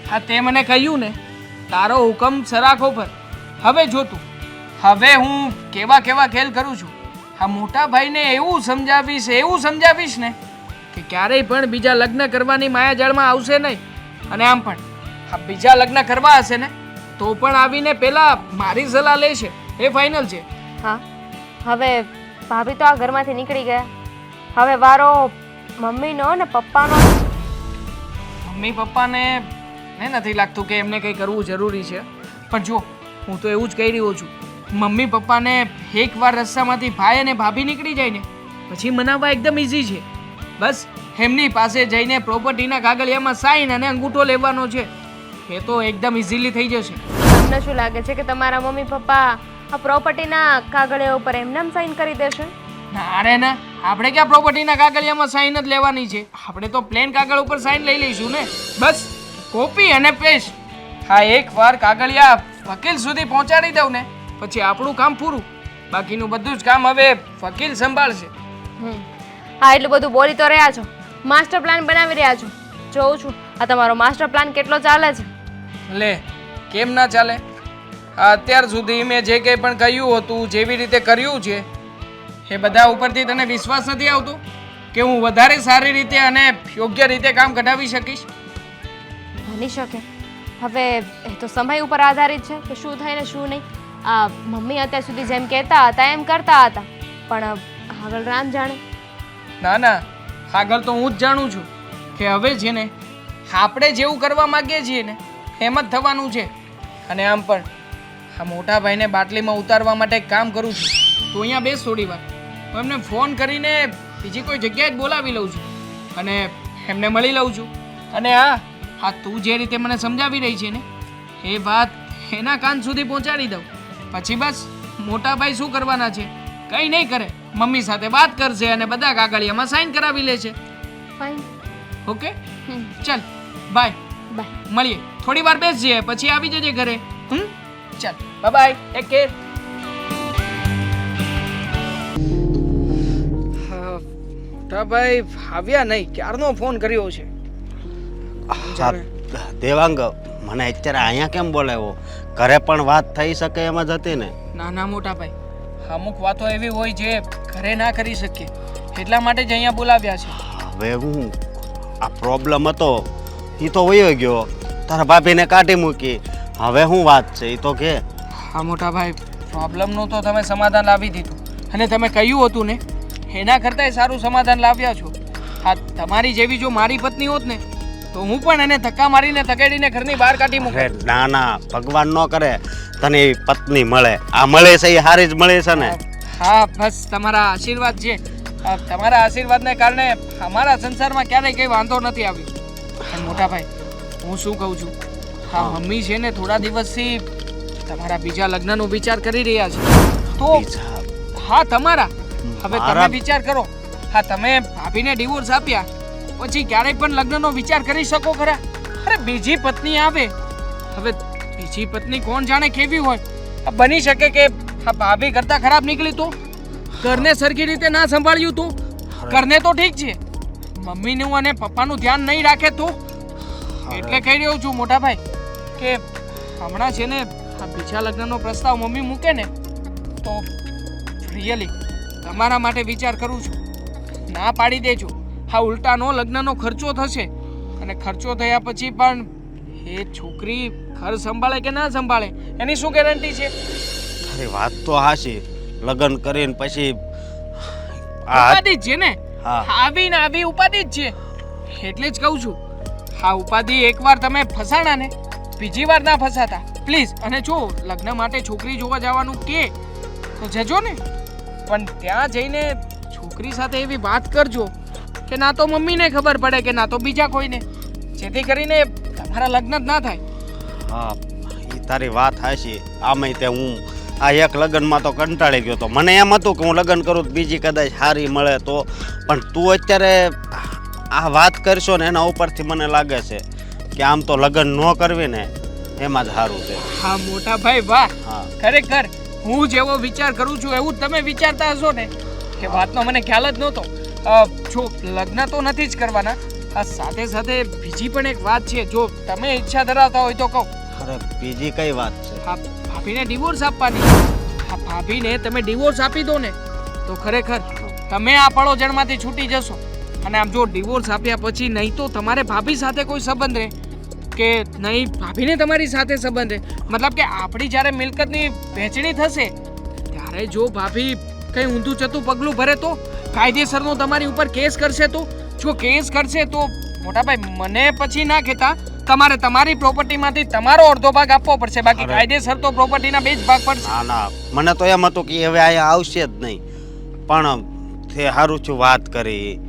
હા તે મને કહ્યું ને, તારો હુકમ સરાખો પર. હવે જોતું, હવે હું કેવા કેવા ખેલ કરું છું. આ મોટા ભાઈને એવું સમજાવીશ ને કે ક્યારેય પણ બીજા લગ્ન કરવાની માયાજાળમાં આવશે નહીં. અને આમ પણ આ બીજા લગ્ન કરવા હશે ને તો પણ આવીને પહેલા મારી સલાહ લેશે, એ ફાઇનલ છે. હા હવે ભાભી તો આ ઘરમાંથી નીકળી ગયા. હવે વારો મમ્મીનો ને પપ્પાનો. મમ્મી પપ્પાને નથી લાગતું કે એમને કંઈ કરવું જરૂરી છે. પણ જો હું તો એવું જ કહી રહ્યો છું, મમ્મી પપ્પાને એકવાર રસ્તામાંથી ભાઈ અને ભાભી નીકળી જાય ને પછી મનાવવા એકદમ ઇઝી છે. બસ એમની પાસે જઈને પ્રોપર્ટીના કાગળિયામાં સાઈન અને અંગૂઠો લેવાનો છે. એ તો એકદમ ઇઝીલી થઈ જશે. તમને શું લાગે છે કે તમારા મમ્મી પપ્પા આ પ્રોપર્ટીના કાગળિયા ઉપર એમનેમ સાઈન કરી દેશે? ના અરે ના, આપણે ક્યાં પ્રોપર્ટીના કાગળિયામાં સાઈન જ લેવાની છે. આપણે તો પ્લેન કાગળ ઉપર સાઈન લઈ લઈશું ને. બસ કોપી અને પેસ્ટ. હા, એકવાર કાગળિયા વકીલ સુધી પહોંચાડી દઉં ને પછી આપણું કામ પૂરું. બાકીનું બધું જ કામ હવે વકીલ સંભાળશે. હા એટલું બધું બોલી તો રહ્યા છો, માસ્ટર પ્લાન બનાવી રહ્યા છો. જોઉં છું આ તમારો માસ્ટર પ્લાન કેટલો ચાલે છે. લે, કેમ ના ચાલે? અત્યાર સુધી મેં જે કંઈ પણ કહ્યું હતું, જેવી રીતે કર્યું છે, એ બધા ઉપરથી તને વિશ્વાસ નથી આવતો કે હું વધારે સારી રીતે અને યોગ્ય રીતે કામ કઢાવી શકીશ? બની શકે. હવે એ તો સમય ઉપર આધારિત છે કે શું થાય ને શું નહીં. આ મમ્મી અત્યાર સુધી જેમ કહેતા હતા એમ કરતા હતા, પણ આગળ રામ જાણે. ના ના, આગળ તો હું જ જાણું છું કે હવે છે ને આપણે જેવું કરવા માંગીએ છીએ ને એમ જ થવાનું છે. અને આમ પણ આ મોટા ભાઈને બાટલીમાં ઉતારવા માટે એક કામ કરું છું. તું અહીંયા બેસ થોડી વાર. હું એમને ફોન કરીને બીજી કોઈ જગ્યાએ જ બોલાવી લઉં છું અને એમને મળી લઉં છું. અને હા તું જે રીતે મને સમજાવી રહી છે ને એ વાત એના કાન સુધી પહોંચાડી દઉં. પછી બસ મોટા ભાઈ શું કરવાના છે? કંઈ નહીં કરે, મમ્મી સાથે વાત કરશે અને બધા કાગળિયામાં સાઈન કરાવી લે છે. ફાઇન. ઓકે, ચાલ બાય. બાય. મળીએ, થોડી વાર બેસજે પછી આવી જજે ઘરે. ચાલ બાય બાય, ટેક કેર. ભાઈ આવ્યા નહીં, ક્યારનો ફોન કર્યો છે. હા દેવાંગ, મને અત્યારે અહીંયા કેમ બોલાવ્યો? ઘરે પણ વાત થઈ શકે એમ જ હતી ને? ના ના મોટા ભાઈ, અમુક વાતો એવી હોય જે ઘરે ના કરી શકીએ એટલા માટે જ અહીંયા બોલાવ્યા છે. હવે હું આ પ્રોબ્લેમ હતો એ તો વયો ગયો, તારા ભાભીને કાઢી મૂકી. હવે શું વાત છે એ તો કે. હા મોટા ભાઈ, પ્રોબ્લેમનું તો તમે સમાધાન લાવી દીધું અને તમે કહ્યું હતું ને એના કરતાંય સારું સમાધાન લાવ્યા છો. હા, તમારી જેવી જો મારી પત્ની હોત ને તો હું પણ એને ધક્કા મારીને ધકેડીને ઘરની બહાર કાઢી મૂકે. ના ના, ભગવાન ન કરે તને એવી પત્ની મળે. આ મળે છે એ સારી જ મળે છે ને? હા, બસ તમારા આશીર્વાદ છે. તમારા આશીર્વાદને કારણે અમારા સંસારમાં ક્યારેય કંઈ વાંધો નથી આવ્યો. પણ મોટા ભાઈ, હું શું કહું છું, હા મમ્મી છે ને થોડા દિવસથી તમારા બીજા લગ્નનો વિચાર કરી રહ્યા છે. તો હા તમારા, હવે તમે વિચાર કરો. હા, તમે ભાભીને ડિવોર્સ આપ્યા પછી ક્યારેય પણ લગ્નનો વિચાર કરી શકો ખરા? અરે બીજી પત્ની આવે, હવે બીજી પત્ની કોણ જાણે કેવી હોય. બની શકે કે આ ભાભી કરતા ખરાબ નીકળી તો? ઘરને સરખી રીતે ના સંભાળ્યું તો? ઘરને તો ઠીક છે, મમ્મીનું અને પપ્પાનું ધ્યાન નહીં રાખે તો? એટલે કહી રહ્યો છું મોટા ભાઈ કે હમણાં છે ને આ બીજા લગ્નનો પ્રસ્તાવ મમ્મી મૂકે ને તો રિયલી તમારા માટે વિચાર કરું છું. ના પાડી દેજો. હા, ઉલટાનો લગ્નનો ખર્ચો થશે અને ખર્ચો થયા પછી પણ એ છોકરી ઘર સંભાળે કે ના સંભાળે એની શું ગેરંટી છે? અરે વાત તો હાચી. લગ્ન કરીને પછી ઉપાધિ જ છે ને? હા. આવી ને આવી ઉપાધિ જ છે. એટલે જ કહું છું, હા ઉપાધિ એકવાર તમે ફસાણા ને બીજી વાર ના ફસાતા પ્લીઝ. અને જો લગ્ન માટે છોકરી જોવા જવાનું કે તો જજો ને, પણ ત્યાં જઈને છોકરી સાથે એવી વાત કરજો કે ના તો મમ્મીને ખબર પડે કે ના તો બીજા કોઈને, જેથી કરીને તમારા લગ્ન જ ના થાય. હા, એ તારી વાત હાચી. આમે તે હું આ એક લગ્નમાં તો કંટાળી ગયો તો. મને એમ હતું કે હું લગ્ન કરું તો બીજી કદાચ સારી મળે તો, પણ તું અત્યારે આ વાત કરશો ને એના ઉપરથી મને લાગે છે કે આમ તો લગ્ન ન કરવી ને એમાં જ સારું છે. હા મોટા ભાઈ વાહ, હા. ખરેખર હું જેવો વિચાર કરું છું એવું જ તમે વિચારતા હશો ને, કે વાતનો મને ખ્યાલ જ નહોતો. જો લગ્ન તો નથી જ કરવાના, આ સાથે સાથે બીજી પણ એક વાત છે, જો તમે ઈચ્છા ધરાવતા હોય તો કહો. અરે બીજી કઈ વાત છે? હા, ભાભીને ડિવોર્સ આપવાની. હા, ભાભીને તમે ડિવોર્સ આપી દો ને તો ખરેખર તમે આ પળોજણમાંથી છૂટી જશો. અને આમ જો ડિવોર્સ આપ્યા પછી નહીં તો તમારે ભાભી સાથે કોઈ સંબંધ રહે કે નહીં ભાભીને તમારી સાથે સંબંધ રહે. મતલબ કે આપણી જ્યારે મિલકતની વહેંચણી થશે ત્યારે જો ભાભી કંઈ ઊંધું ચતું પગલું ભરે તો કાયદેસરનો તમારી ઉપર કેસ કરશે. તો જો કેસ કરશે તો મોટાભાઈ મને પછી ના કહેતા, તમારે તમારી પ્રોપર્ટીમાંથી તમારો અડધો ભાગ આપવો પડશે, બાકી અરે. કાયદેસર તો પ્રોપર્ટીના 2 જ ભાગ પડશે. ના ના, મને તો એમ હતું કે હવે અહીંયા આવશે જ નહીં, પણ તે સારું છું વાત કરી.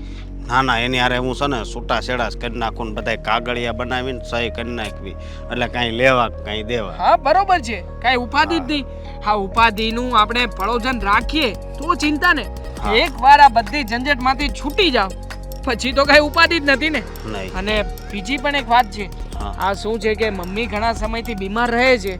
ના ના, એની હારે હું છે ને છૂટા છેડા કરી નાખું ને બધાય કાગળિયા બનાવીને સહી કરી નાખવી, એટલે કાંઈ લેવા કાંઈ દેવા. હા બરોબર છે, કાંઈ ઉપાધિ જ નહીં. હા, ઉપાધિનું આપણે પળોજન રાખીએ તો ચિંતા ને. હા. એકવાર આ બધી ઝંઝટમાંથી છૂટી જાવ પછી તો કાંઈ ઉપાધિ જ નથી ને. નહીં. અને બીજી પણ એક વાત છે, હા. આ શું છે કે મમ્મી ઘણા સમયથી બીમાર રહે છે,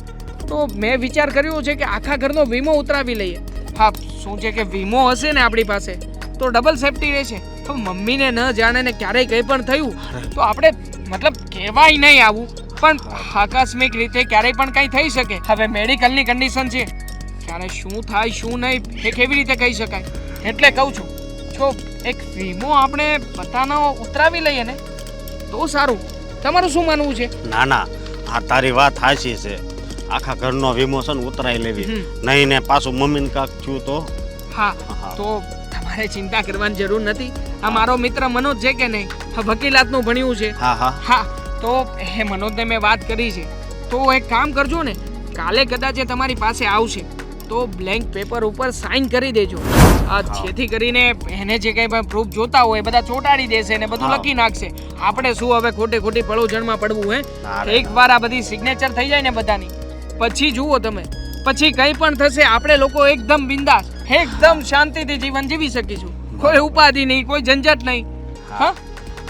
તો મેં વિચાર કર્યો છે કે આખા ઘરનો વીમો ઉતરાવી લઈએ. હા, શું છે કે વીમો હશે ને આપણી પાસે તો ડબલ સેફટી રહેશે. તો મમ્મીને ન જાણે ને ક્યારેય કંઈ પણ થયું તો આપણે મતલબ કહેવાય નહીં આવું, પણ આકસ્મિક રીતે ક્યારેય પણ કંઈ થઈ શકે. હવે મેડિકલની કન્ડિશન છે, ક્યારે શું થાય શું નહીં એ કેવી રીતે કહી શકાય. એટલે કહું છું જો એક વીમો આપણે બધાનો ઉતરાવી લઈએ ને તો સારું. તમારું શું માનવું છે? ના ના, આ તારી વાત સાચી છે. આખા ઘરનો વીમો છે ને ઉતરાઈ લેવી, નહીં ને પાછું મમ્મીને કાંક થયું તો. હા, હા. તો તમારે ચિંતા કરવાની જરૂર નથી. આ મારો મિત્ર મનોજ છે કે નહીં, વકીલાતનું ભણ્યું છે. હા હા હા, તો એ મનોજને મેં વાત કરી છે. તો એક કામ કરજો ને, કાલે કદાચ એ તમારી પાસે આવશે તો બ્લેન્ક પેપર ઉપર સાઇન કરી દેજો. જેથી કરીને એને જે કંઈ પણ પ્રૂફ જોતા હોય એ બધા ચોંટાડી દેશે ને બધું હા. લખી નાખશે. આપણે શું હવે ખોટી પળોજણમાં પડવું હે? ના રે. એકવાર આ બધી સિગ્નેચર થઈ જાય ને બધાની પછી જુઓ તમે, પછી કંઈ પણ થશે આપણે લોકો એકદમ બિંદાસ એકદમ શાંતિથી જીવન જીવી શકીશું. કોઈ ઉપાધિ નહીં, કોઈ ઝંઝટ નહીં. હા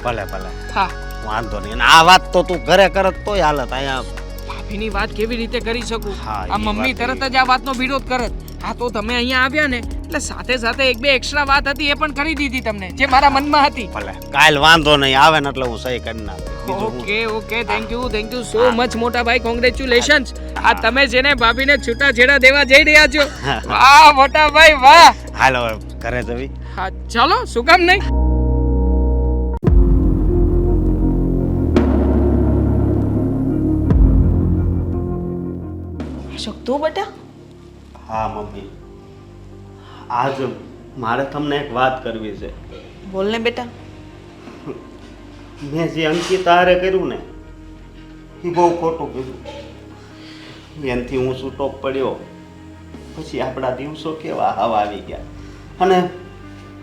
ભલે ભલે, હા, વાંધો નહીં. અને આ વાત તો તું ઘરે કરત તોય હાલત. અહીંયા ભાભીની વાત કેવી રીતે કરી શકું? હા, આ એ મમ્મી વાત તરત જ આ વાતનો વિરોધ કરત. હા, તો તમે અહીંયા આવ્યા ને એટલે સાથે સાથે 1-2 એક્સ્ટ્રા વાત હતી એ પણ કરી દીધી તમને, જે મારા મનમાં હતી. ભલે, કાલ વાંધો નહીં આવે ને એટલે હું સહી કરી નાખું. બીજું હું. Okay, thank you so much મોટા ભાઈ, કોંગ્રેચ્યુલેશન્સ. આ તમે જેને ભાભીને છૂટા છેડા દેવા જઈ રહ્યા છો, વાહ મોટા ભાઈ વાહ. હાલો હવે ઘરે જવી. હા ચાલો, શું કામ નહીં. અશોક, તું બેટા? હા મમ્મી, આજ મારે તમને એક વાત કરવી છે. બોલ ને બેટા. મેં જે અંકિતા હારે કર્યું ને એ બહુ ખોટું કર્યું. એનાથી હું છૂટો પડ્યો પછી આપણા દિવસો કેવા હવા આવી ગયા. અને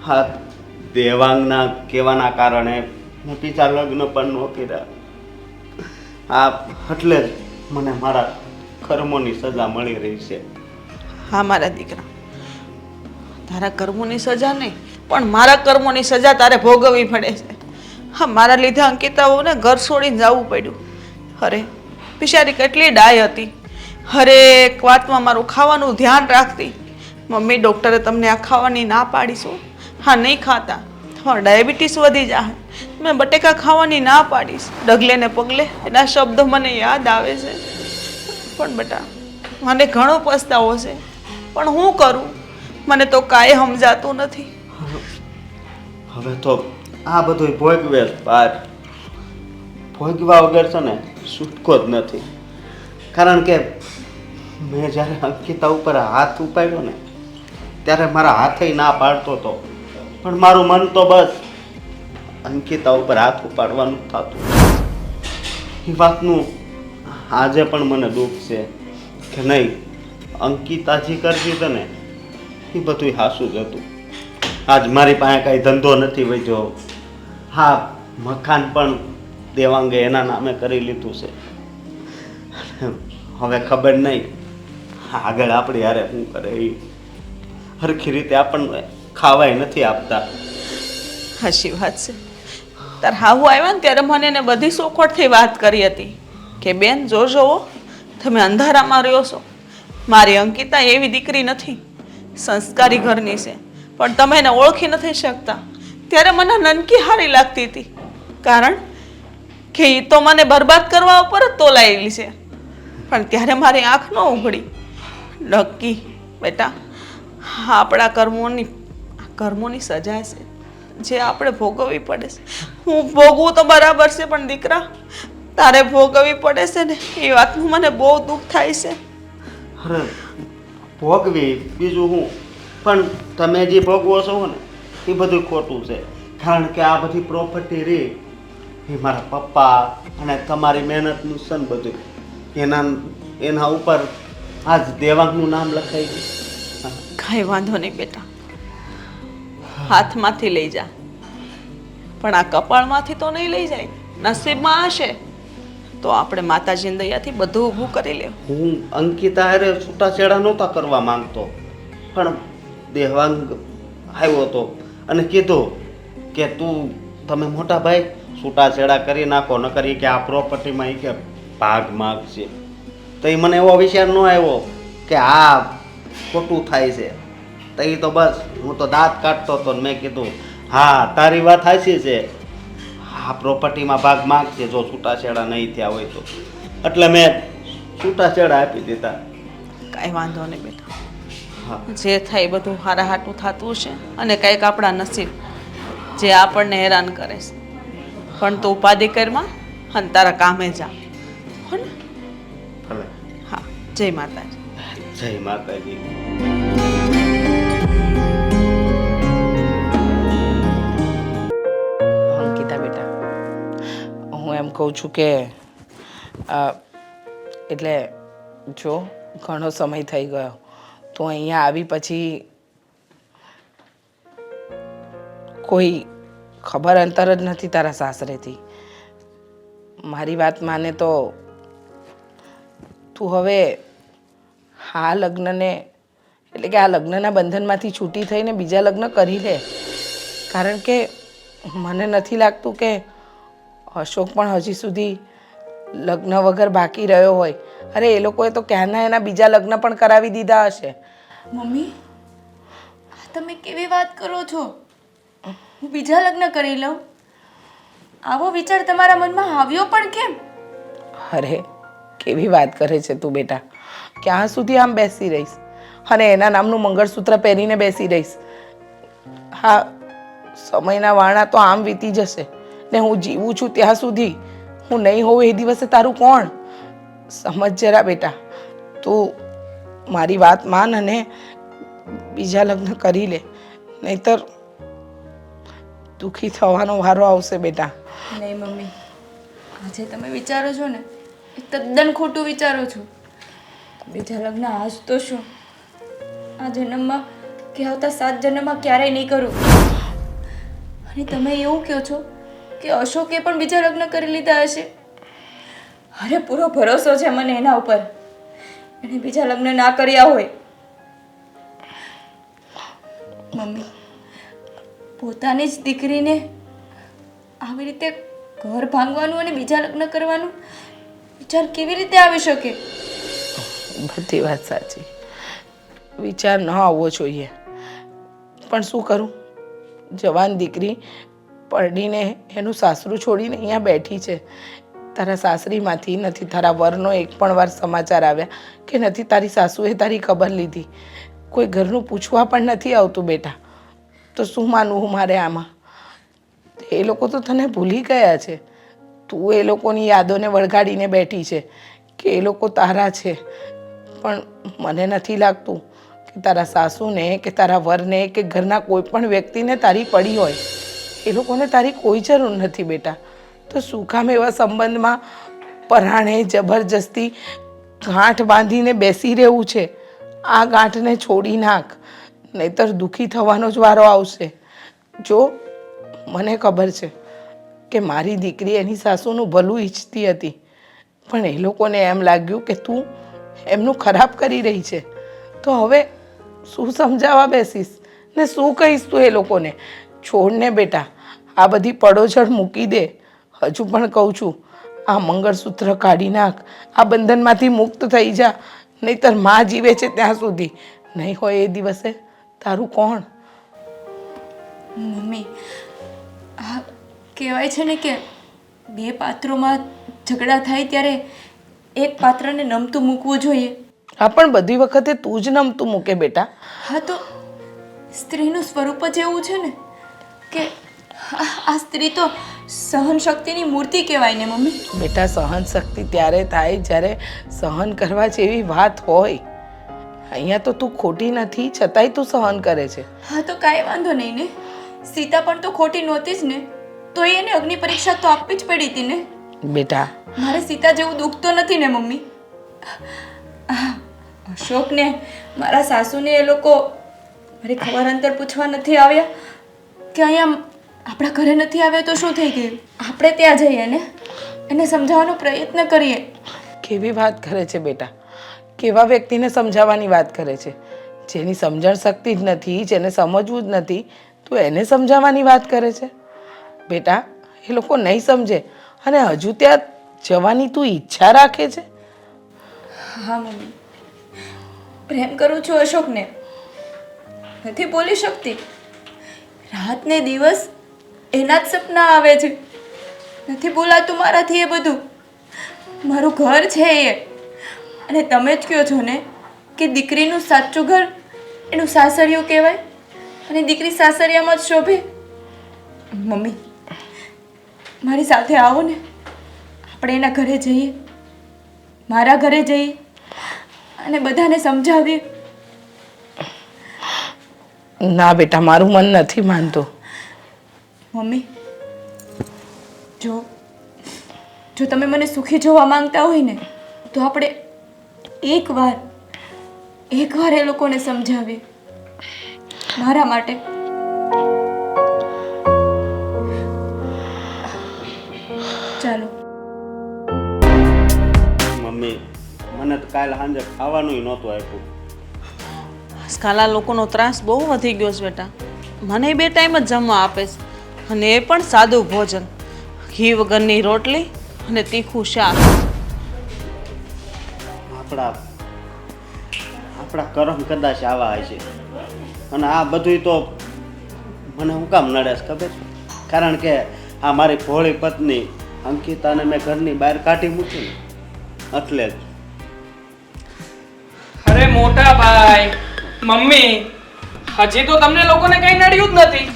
હા, દેવાંગના કહેવાના કારણે મેં બીજા લગ્ન પણ ન કર્યા. આ એટલે જ મને મારા કર્મોની સજા મળી રહી છે. હા મારા દીકરા, તારા કર્મોની સજા નહીં પણ મારા કર્મોની સજા તારે ભોગવવી પડે છે. હા, મારા લીધે અંકિતાઓને ઘર છોડીને જવું પડ્યું. અરે બિચારી કેટલી ડાય હતી, હરેક વાતમાં મારું ખાવાનું ધ્યાન રાખતી. મમ્મી, ડૉક્ટરે તમને આ ખાવાની ના પાડીશું, હા નહીં ખાતા તમારે ડાયાબિટીસ વધી જાય. મેં બટેકા ખાવાની ના પાડીશ. ડગલે ને પગલે એના શબ્દ મને યાદ આવે છે. પણ બેટા, મને ઘણો પસ્તાવો છે, પણ હું કરું? મને તો કાંઈ સમજાતું નથી. હવે તો આ બધું ભોગવે જ બહાર. ભોગવા વગર છે ને છૂટકો જ નથી. કારણ કે મેં જ્યારે અંકિતા ઉપર હાથ ઉપાડ્યો ને ત્યારે મારા હાથે ના પાડતો હતો, પણ મારું મન તો બસ અંકિતા ઉપર હાથ ઉપાડવાનું થતું. એ વાતનું આજે પણ મને દુઃખ છે કે નહીં, અંકિતા જે કરતી હતી ને એ બધું હાસું જ હતું. આજ મારી પાસે કાંઈ ધંધો નથી વધ્યો. હા, મકાન પણ દેવાંગે એના નામે કરી લીધું છે. હવે ખબર નહીં આગળ આપણી હારે શું કરે એ હરખી રીતે આપણને ખાવાય નથી આપતા. હાચી વાત છે. તાર હાવું આવ્યા ને ત્યારે મને એને બધી સોખવટથી વાત કરી હતી કે બેન જોજો તમે અંધારામાં રહ્યો છો. મારી અંકિતા એવી દીકરી નથી, સંસ્કારી ઘરની છે, પણ તમે એને ઓળખી નથી શકતા. ત્યારે મને નનકી હારી લાગતી હતી, કારણ કે એ તો મને બરબાદ કરવા ઉપર જ તોલાયેલી છે. પણ ત્યારે મારી આંખ ન ઉઘડી. નક્કી બેટા, આપણા કર્મોની સજા છે જે આપણે ભોગવવી પડે છે. હું ભોગવું તો બરાબર છે, પણ દીકરા તારે ભોગવવી પડે છે ને એ વાતનું મને બહુ દુઃખ થાય છે. અરે ભોગવી બીજું હું, પણ તમે જે ભોગવો છો ને એ બધું ખોટું છે. કારણ કે આ બધી પ્રોપર્ટી રહી એ મારા પપ્પા અને તમારી મહેનતનું છે ને બધું એના ઉપર આજ દેવાંગનું નામ લખાઈ ગયું. કાંઈ વાંધો નહીં બેટા, હાથમાંથી લઈ જા, પણ આ કપાળમાંથી તો નહીં લઈ જાય. નસીબમાં હશે તો આપણે માતાજીની દયાથી બધું ઊભું કરી લેવું. હું અંકિતા હારે છૂટાછેડા નહોતા કરવા માંગતો, પણ દેવાંગ આવ્યો હતો અને કીધું કે તમે મોટા ભાઈ છૂટાછેડા કરી નાખો, ન કરી કે આ પ્રોપર્ટીમાં એ કે ભાગ માગશે. તો એ મને એવો વિચાર ન આવ્યો કે આ ખોટું થાય છે. તો એ તો બસ હું તો દાંત કાઢતો હતો ને મેં કીધું હા તારી વાત સાચી છે, આ પ્રોપર્ટીમાં ભાગ માગશે જો છૂટાછેડા નહીં થયા હોય તો. એટલે મેં છૂટાછેડા આપી દીધા. કાંઈ વાંધો નહીં બેટા, હા જે થાય એ બધું હારા હાટું થતું છે, અને કંઈક આપણા નસીબ જે આપણને હેરાન કરે છે. પણ તું ઉપાધિ કરમાં અને તારા કામે જા, હો ને? ભલે. હા, જય માતાજી. જય માતાજી. અંકિતા બેટા, હું એમ કહું છું કે એટલે જો ઘણો સમય થઈ ગયો તો અહીંયા આવી પછી કોઈ ખબર અંતર જ નથી તારા સાસરેથી. મારી વાત માને તો તું હવે આ લગ્નને એટલે કે આ લગ્નના બંધનમાંથી છૂટી થઈને બીજા લગ્ન કરી લે. કારણ કે મને નથી લાગતું કે અશોક પણ હજી સુધી લગ્ન વગર બાકી રહ્યો હોય. અરે એ લોકોએ તો ક્યારના એના બીજા લગ્ન પણ કરાવી દીધા હશે. મમ્મી, આ તમે કેવી વાત કરો છો? હું બીજા લગ્ન કરી લઉં? આવો વિચાર તમારા મનમાં આવ્યો પણ કેમ? અરે કેવી વાત કરે છે તું બેટા. ક્યાં સુધી આમ બેસી રહીશ અને એના નામનું મંગળસૂત્ર પહેરીને બેસી રહીશ? હા, સમયના વાણા તો આમ વીતી જશે ને હું જીવું છું ત્યાં સુધી. હું નહીં હોઉં એ દિવસે તારું કોણ? સમજ જરા બેટા, તું મારી વાત માન અને બીજા લગ્ન કરી લે, નહીતર દુઃખી થવાનો વારો આવશે બેટા. નહીં મમ્મી, આજે તમે વિચારો છો ને એ તદ્દન ખોટું વિચારો છો. બીજા લગ્ન આજ તો શું, આ જન્મમાં કે આવતા 7 જન્મમાં ક્યારેય નહીં કરું. અને તમે એવું કહો છો કે અશોકે પણ બીજા લગ્ન કરી લીધા હશે? અરે પૂરો ભરોસો છે મને એના ઉપર, એને બીજા લગ્ન ના કર્યા હોય. મમ્મી, પોતાની જ દીકરીને આવી રીતે ઘર ભાંગવાનું અને બીજા લગ્ન કરવાનું વિચાર કેવી રીતે આવી શકે? બધી વાત સાચી, વિચાર ન આવવો જોઈએ, પણ શું કરું? જવાન દીકરી પરણીને એનું સાસરું છોડીને અહીંયા બેઠી છે. તારા સાસરીમાંથી નથી તારા વરનો એક પણ વાર સમાચાર આવ્યા કે નથી તારી સાસુએ તારી ખબર લીધી. કોઈ ઘરનું પૂછવા પણ નથી આવતું બેટા. તો શું માનવું મારે આમાં? એ લોકો તો તને ભૂલી ગયા છે. તું એ લોકોની યાદોને વળગાડીને બેઠી છે કે એ લોકો તારા છે. પણ મને નથી લાગતું કે તારા સાસુને કે તારા વરને કે ઘરના કોઈ પણ વ્યક્તિને તારી પડી હોય. એ લોકોને તારી કોઈ જરૂર નથી બેટા. તો શું કામ એવા સંબંધમાં પરાણે જબરજસ્તી ગાંઠ બાંધીને બેસી રહેવું છે? આ ગાંઠને છોડી નાખ, નહીતર દુઃખી થવાનો જ વારો આવશે. જો મને ખબર છે કે મારી દીકરી એની સાસુનું ભલું ઈચ્છતી હતી, પણ એ લોકોને એમ લાગ્યું કે તું એમનું ખરાબ કરી રહી છે. તો હવે શું સમજાવવા બેસીશ ને શું કહીશ તું એ લોકોને? છોડને બેટા, આ બધી પડોજડ મૂકી દે. હજુ પણ કહું છું, આ મંગળસૂત્ર કાઢી નાખ, આ બંધનમાંથી મુક્ત થઈ જા, નહીંતર માં જીવે છે ત્યાં સુધી નહીં હોય એ દિવસે તારું કોણ? મમ્મી, આ કહેવાય છે ને કે બે પાત્રોમાં ઝઘડા થાય ત્યારે એક પાત્રને નમતું મૂકવું જોઈએ. હા, પણ બધી વખતે તું જ નમતું મૂકે બેટા. હા, તો સ્ત્રીનું સ્વરૂપ જ એવું છે ને કે આ સ્ત્રી તો સહન શક્તિની મૂર્તિ કહેવાય ને મમ્મી. બેટા, સહન શક્તિ ત્યારે થાય જ્યારે સહન કરવા જેવી વાત હોય. અહીંયા તો તું ખોટી નથી, છતાંય તું સહન કરે છે. હા, તો કાંઈ વાંધો નહીં ને. સીતા પણ તો ખોટી નહોતી જ ને, તો એને અગ્નિ પરીક્ષા તો આપવી જ પડી હતી ને. બેટા, મારે સીતા જેવું દુઃખ તો નથી ને મમ્મી. અશોકને, મારા સાસુને એ લોકો મારી ખબર અંતર પૂછવા નથી આવ્યા કે અહીંયા આપણા ઘરે નથી આવ્યા તો શું થઈ ગયું? આપણે ત્યાં જઈએ ને એને સમજાવવાનો પ્રયત્ન કરીએ. કેવી વાત કરે છે બેટા? કેવા વ્યક્તિને સમજાવવાની વાત કરે છે? જેની સમજણ શક્તિ જ નથી, જેને સમજવું જ નથી, તું એને સમજાવવાની વાત કરે છે? બેટા, એ લોકો નહીં સમજે અને હજુ ત્યાં જવાની તું ઈચ્છા રાખે છે? હા મમ્મી, પ્રેમ કરું છું અશોકને, નથી બોલી શકતી. રાત ને દિવસ એના જ સપના આવે છે, નથી બોલાતું મારાથી એ બધું. મારું ઘર છે એ, અને તમે જ કહો છો ને કે દીકરીનું સાચું ઘર એનું સાસરિયું કહેવાય, અને દીકરી સાસરિયામાં જ શોભે. મમ્મી, મારી સાથે આવો ને, આપણે એના ઘરે જઈએ, મારા ઘરે જઈએ અને બધાને સમજાવીએ. ના બેટા, મારું મન નથી માનતું. મમ્મી, જો તમે મને સુખી જોવા માંગતા હોય ને તો આપણે એકવાર એ લોકોને સમજાવીએ મારા માટે. ચાલો. મમ્મી, મને તો કાલે સાંજે ખાવાનું નહોતું આપ્યું. આજકાલ આ લોકોનો ત્રાસ બહુ વધી ગયો છે બેટા. મને 2 ટાઈમ જ જમવા આપે છે, અને એ પણ સાદું ભોજન, ઘી વગરની રોટલી અને તીખું શાક. આપણા કરમ કદાચ આવા હશે, અને આ બધું તો મને હું કામ નડે છે ખબર છે? કારણ કે આ મારી ભોળી પત્ની અંકિતાને મેં ઘરની બહાર કાઢી મૂકી ને એટલે જ. અરે મોટા ભાઈ, મમ્મી, હજી તો તમને લોકોને કઈ નડ્યું જ નથી.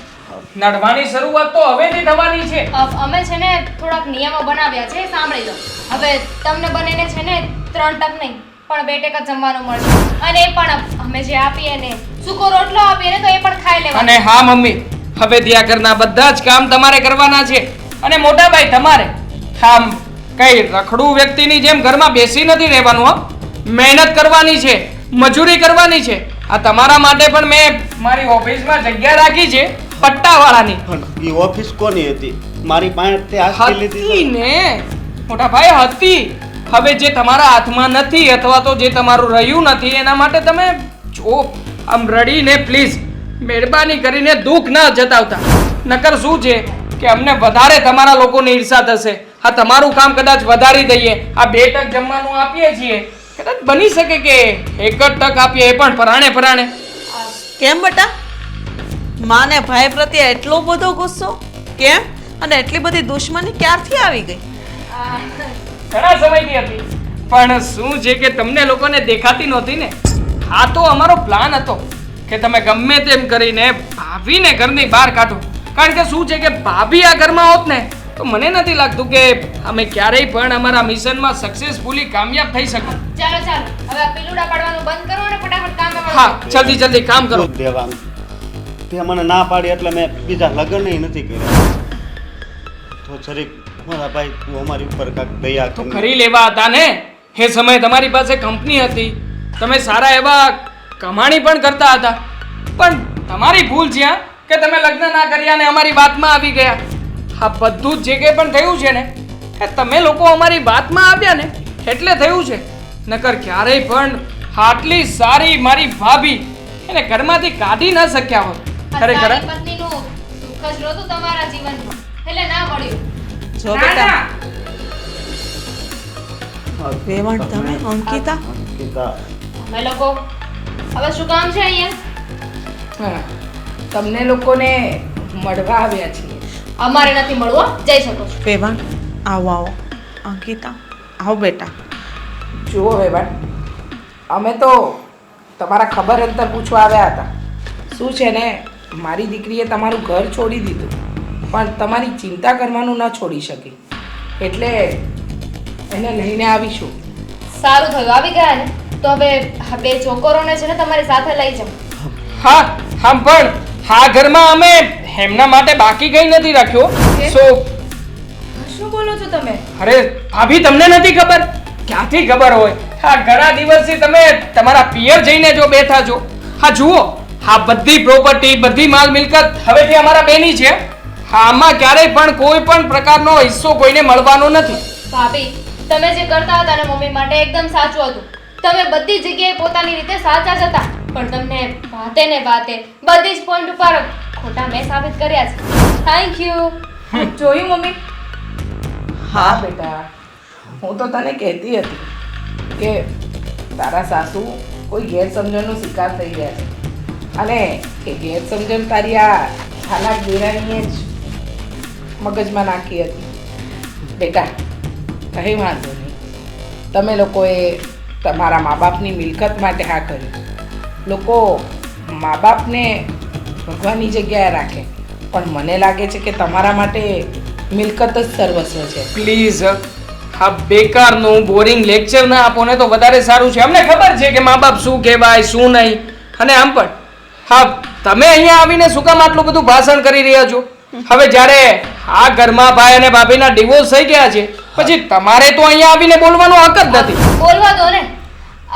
નડવાની શરૂઆત તો હવેથી થવાની છે. અમે છે ને થોડાક નિયમો બનાવ્યા છે, સાંભળી લો. હવે તમને બંનેને છે ને 3 ટક નહીં પણ 2 ટકા જમવાનું મળશે, અને એ પણ અમે જે આપીએ ને સૂકો રોટલો આપીએ ને તો એ પણ ખાઈ લેવાનો. અને હા મમ્મી, હવે ત્યાં ઘરના બધા જ કામ તમારે કરવાના છે. અને મોટા ભાઈ, તમારે આમ કઈ રખડું વ્યક્તિની જેમ ઘરમાં બેસી નથી રહેવાનું. હો, મહેનત કરવાની છે, મજૂરી કરવાની છે. આ તમારા માટે પણ મેં મારી ઓફિસમાં જગ્યા રાખી છે પટ્ટાવાળાની. પણ એ ઓફિસ કોની હતી? મારી પાસે તે આસ્તી લીધી હતી છે. ને મોટા ભાઈ, હતી. હવે જે તમારા હાથમાં નથી અથવા તો જે તમારું રહ્યું નથી એના માટે તમે જો આમ રડીને પ્લીઝ મહેરબાની કરીને દુઃખ ન જતાવતા. નકર શું છે કે અમને વધારે તમારા લોકોની ઈર્ષા થશે. હા, તમારું કામ કદાચ વધારી દઈએ, આ 2 ટક જમવાનું આપીએ છીએ, કદાચ બની શકે કે 1 જ ટક આપીએ, એ પણ પરાણે. કેમ બેટા? માને ભાઈ પ્રત્યે એટલો બધો ગુસ્સો કેમ? અને એટલી બધી દુશ્મની ક્યારથી આવી ગઈ? ઘણા સમયથી હતી, પણ શું છે કે તમને લોકોને દેખાતી નહોતી ને. આ તો અમારો પ્લાન હતો કે તમે ગમે તેમ કરીને ભાભીને ઘરની બહાર કાઢો. કારણ કે શું છે કે ભાભી આ ઘરમાં હોત ને તો મને નથી લાગતું કે અમે ક્યારેય પણ અમારા મિશનમાં સક્સેસફુલી કામયાબ થઈ શકું. ચાલો હવે આ પીલુડા પાડવાનું બંધ કરો અને ફટાફટ કામ હા, જલ્દી કામ કરો. દેવાંગ, તે મને ના પાડી એટલે મેં બીજા લગ્ન નથી કર્યા. તો જરીક મારા ભાઈ, તું અમારી ઉપર કાંઈક દયા તો કર. કરી લેવા હતા ને. એ સમયે તમારી પાસે કંપની હતી, તમે સારા એવા કમાણી પણ કરતા હતા, પણ તમારી ભૂલ છે કે તમે લગ્ન ના કર્યા ને અમારી વાતમાં આવી ગયા. આ બધું જ જે કંઈ પણ થયું છે ને એ તમે લોકો અમારી વાતમાં આવ્યા ને એટલે થયું છે, નકર ક્યારેય પણ આટલી સારી મારી ભાભી એને ઘરમાંથી કાઢી ન શક્યા હોત આ ખરેખર સારી પત્નીનું સુખ જ નહોતું તમારા જીવનમાં એટલે ના મળ્યું. જો બેટા વેવાણ તમે અંકિતા અંકિતા અમે લોકો હવે શું કામ છે અહીંયા? હા, તમને લોકોને મળવા આવ્યા છીએ. અમારે નથી મળવું હો. જઈ શકો છો. વેવાણ આવો આવો અંકિતા આવો બેટા જુઓ વેવાણ, અમે તો તમારા ખબર અંતર પૂછવા આવ્યા હતા. શું છે ને, મારી દીકરીએ તમારું ઘર છોડી દીધું પણ તમારી ચિંતા કરવાનું ન છોડી શકી, એટલે એને લઈને આવીશું. સારું થયું આવી ગયા ને, તો હવે આ બે છોકરોને છે ને તમારી સાથે લઈ જાઓ. હા હા, પણ આ ઘરમાં અમે એમના માટે બાકી કઈ નથી રાખ્યો. સો શું બોલો છો તમે? અરે ભાભી, તમને નથી ખબર? ક્યાંથી ખબર હોય? આ ઘણા દિવસથી તમે તમારા પિયર જઈને જો બેઠા છો. હા જુઓ, આ બધી પ્રોપર્ટી, બધી માલ મિલકત હવેથી અમારા બેની છે. આમાં ક્યારેય પણ કોઈ પણ પ્રકારનો હિસ્સો કોઈને મળવાનો નથી. ભાભી, તમે જે કરતા હતા ને મમ્મી માટે એકદમ સાચું હતું. તમે બધી જગ્યાએ પોતાની રીતે સાચા જ હતા, પણ તમને વાતે ને વાતે બધી જ પોઈન્ટ ઉપર ખોટા મેં સાબિત કર્યા છે. Thank you. જોયું મમ્મી? હા બેટા, હું તો તને કહેતી હતી કે તારા સાસુ કોઈ ગેરસમજણનો શિકાર થઈ ગયા છે, અને એ ગેરસમજણ તારી આ હાલાક દેરાણીએ જ મગજમાં નાખી હતી. બેટા, કંઈ વાંધો નહીં, તમે લોકોએ તમારા મા બાપની મિલકત માટે હા કર્યું. લોકો મા બાપને ભગવાનની જગ્યાએ રાખે, પણ મને લાગે છે કે તમારા માટે મિલકત જ સર્વસ્વ છે. પ્લીઝ આ બેકારનું બોરિંગ લેક્ચર ના આપો ને તો વધારે સારું છે. અમને ખબર છે કે મા બાપ શું કહેવાય શું નહીં. અને આમ પણ હા, તમે અહીંયા આવીને શું કામ આટલું બધું ભાષણ કરી રહ્યા છો? હવે જ્યારે આ ઘરમાં ભાઈ અને ભાભીના ડિવોર્સ થઈ ગયા છે, પછી તમારે તો અહીંયા આવીને બોલવાનો હક જ નથી. બોલવા દો ને.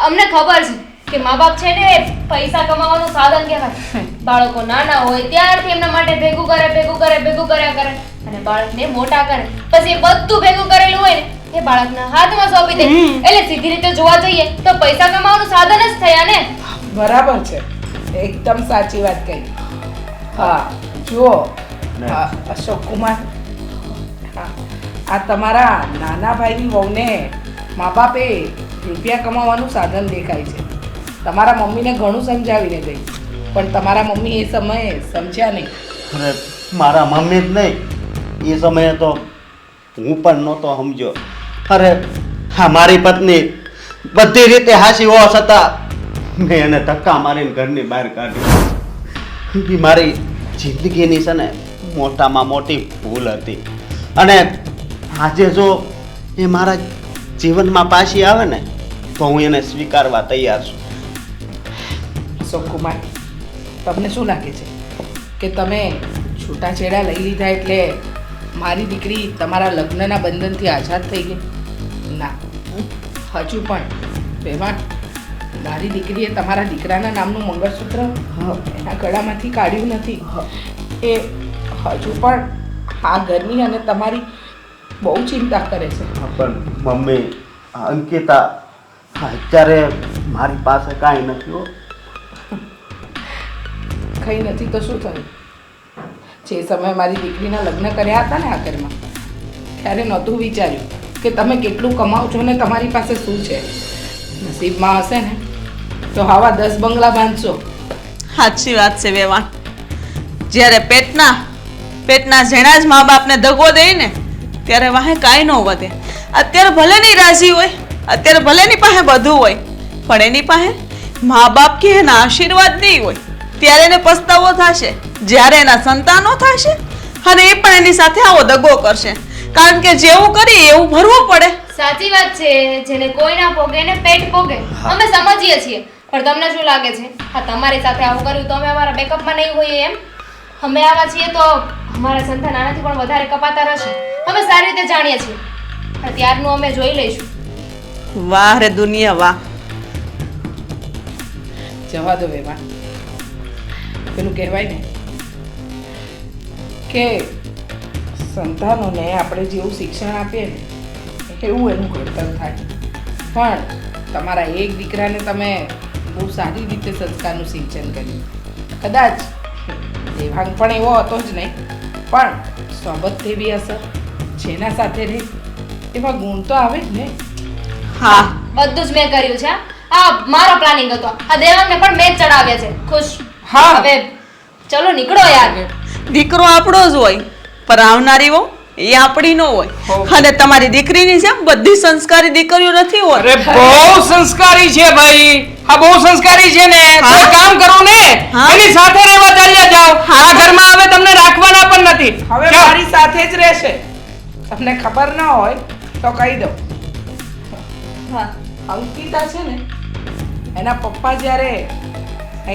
અમને ખબર છે કે મા બાપ છે ને પૈસા કમાવાનું સાધન કહેવાય. બાળકો નાના હોય ત્યારથી એમના માટે ભેગું કર્યા કરે અને બાળકને મોટા કરે. પછી એ બધું ભેગું કરેલું હોય ને એ બાળકના હાથમાં સોંપી દે. એટલે સીધી રીતે જોવા જઈએ તો પૈસા કમાવાનું સાધન જ થયા ને. બરાબર છે, એકદમ સાચી વાત કહી. હા જુઓ અશોક કુમાર, હા, આ તમારા નાના ભાઈની વહુને મા બાપે રૂપિયા કમાવાનું સાધન દેખાય છે. તમારા મમ્મીને ઘણું સમજાવીને ગઈ, પણ તમારા મમ્મી એ સમયે સમજ્યા નહીં. અરે મારા મમ્મી જ નહીં, એ સમયે તો હું પણ નહોતો સમજ્યો. અરે હા, મારી પત્ની બધી રીતે હાસી હોવા છતાં મેં એને ધક્કા મારીને ઘરની બહાર કાઢી. એ મારી જિંદગીની છે ને મોટામાં મોટી ભૂલ હતી. અને આજે જો એ મારા જીવનમાં પાછી આવે ને તો હું એને સ્વીકારવા તૈયાર છું. અશોક કુમાર, તમને શું લાગે છે કે તમે છૂટાછેડા લઈ લીધા એટલે મારી દીકરી તમારા લગ્નના બંધનથી આઝાદ થઈ ગઈ? ના, હજુ પણ વેવાણ, મારી દીકરીએ તમારા દીકરાના નામનું મંગળસૂત્ર એના ગળામાંથી કાઢ્યું નથી. એ હજુ પણ આ ઘરની અને તમારી બહુ ચિંતા કરે છે. પણ મમ્મી, અંકિતા અત્યારે મારી પાસે કાંઈ નથી હો. કંઈ નથી તો શું થયું? જે સમયે મારી દીકરીના લગ્ન કર્યા હતા ને આ ઘરમાં, ત્યારે નહોતું વિચાર્યું કે તમે કેટલું કમાવ છો ને તમારી પાસે શું છે. નસીબમાં હશે ને તો આવા 10 બંગલા બાંધશો. સાચી વાત છે વેવાણ. જ્યારે પેટના જેણા જ મા બાપને દગો દે ને ત્યારે વાહે કાંઈ ન વધે. અત્યારે ભલે નહીં રાજી હોય, અત્યારે ભલે એની પાસે બધું હોય, પણ એની પાસે મા બાપ કે એના આશીર્વાદ નહીં હોય. ત્યારે એને પસ્તાવો થશે જ્યારે એના સંતાનો થશે અને એ પણ એની સાથે આવો દગો કરશે. કારણ કે જેવું કરી એવું ભરવું પડે. સાચી વાત છે, જેને કોઈ ના પોગે ને પેટ પોગે. અમે સમજીએ છીએ, પણ તમને શું લાગે છે હા તમારી સાથે આવું કર્યું તો અમે અમારા બેકઅપમાં નહીં હોઈએ એમ? અમે આવા છીએ તો અમારા સંતાન આનાથી પણ વધારે કપાતા રહેશે. અમે સારી રીતે જાણીએ છીએ. ત્યારનું અમે જોઈ લઈશું. વાહ રે દુનિયા વાહ. જવા દો વેવાણ. પેલું કહેવાય ને કે સંતાનોને આપણે જેવું શિક્ષણ આપીએ ને એવું એનું ઘડતર થાય. પણ તમારા એક દીકરાને તમે બહુ સારી રીતે સંસ્કારનું સિંચન કર્યું. કદાચ દેવાંગ પણ એવો હતો જ નહીં, પણ સ્વભાવથી બી અસર, જેના સાથે રહે એવા ગુણ તો આવે જ ને. હા બધું જ મેં કર્યું છે. આ મારો પ્લાનિંગ હતો. આ દેવાંગને પણ મેં જ ચડાવ્યા છે. ખુશ? હા. હવે ચલો નીકળો યાર. દીકરો આપણો જ હોય, પણ આવનારી વહુ એ આપણી નો હોય. અને તમારી દીકરીની જેમ બધી સંસ્કારી દીકરીઓ નથી અરે હોતી. બહુ સંસ્કારી છે ભાઈ, હા બહુ સંસ્કારી છે ને. તો એક કામ કરો ને, હા. એની સાથે રહેવા ચાલ્યા જાઓ. આ ઘરમાં હવે તમને રાખવાના પણ નથી. હવે જાઓ. મારી સાથે જ રહેશે. તમને ખબર ન હોય તો કહી દઉં. હા અંકિતા છે ને, એના પપ્પા જ્યારે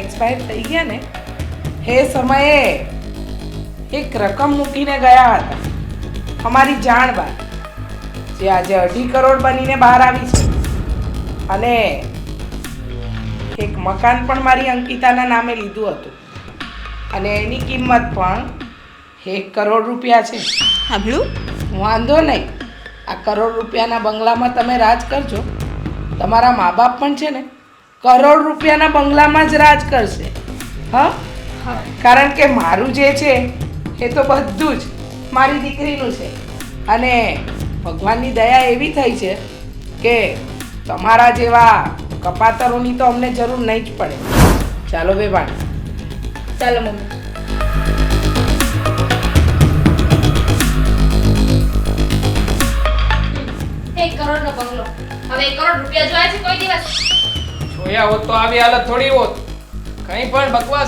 એક્સપાયર થઈ ગયા ને, એ સમયે એક રકમ મૂકીને ગયા હતા અમારી જાણ બહાર, જે આજે 2.5 કરોડ બનીને બહાર આવી છે. અને એક મકાન પણ મારી અંકિતાના નામે લીધું હતું, અને એની કિંમત પણ 1 કરોડ રૂપિયા છે. સાંભળ્યું? વાંધો નહીં, આ કરોડ રૂપિયાના બંગલામાં તમે રાજ કરજો. તમારા મા બાપ પણ છે ને કરોડ રૂપિયાના બંગલામાં જ રાજ કરશે. હા, કારણ કે મારું જે છે એ તો બધું જ મારી દીકરીનું છે. અને ભગવાનની દયા એવી થઈ છે કે તમારા જેવા કપાતરોની તો અમને જરૂર નહીં જ પડે. ચાલો બેબાણ. ચાલો મમ્મી. એક કરોડનો બંગલો. હવે 1 કરોડ રૂપિયા જોયા છે કોઈ દિવસ? જોયા હોત તો આવી હાલત થોડી હોત. કંઈ પણ બકવાસ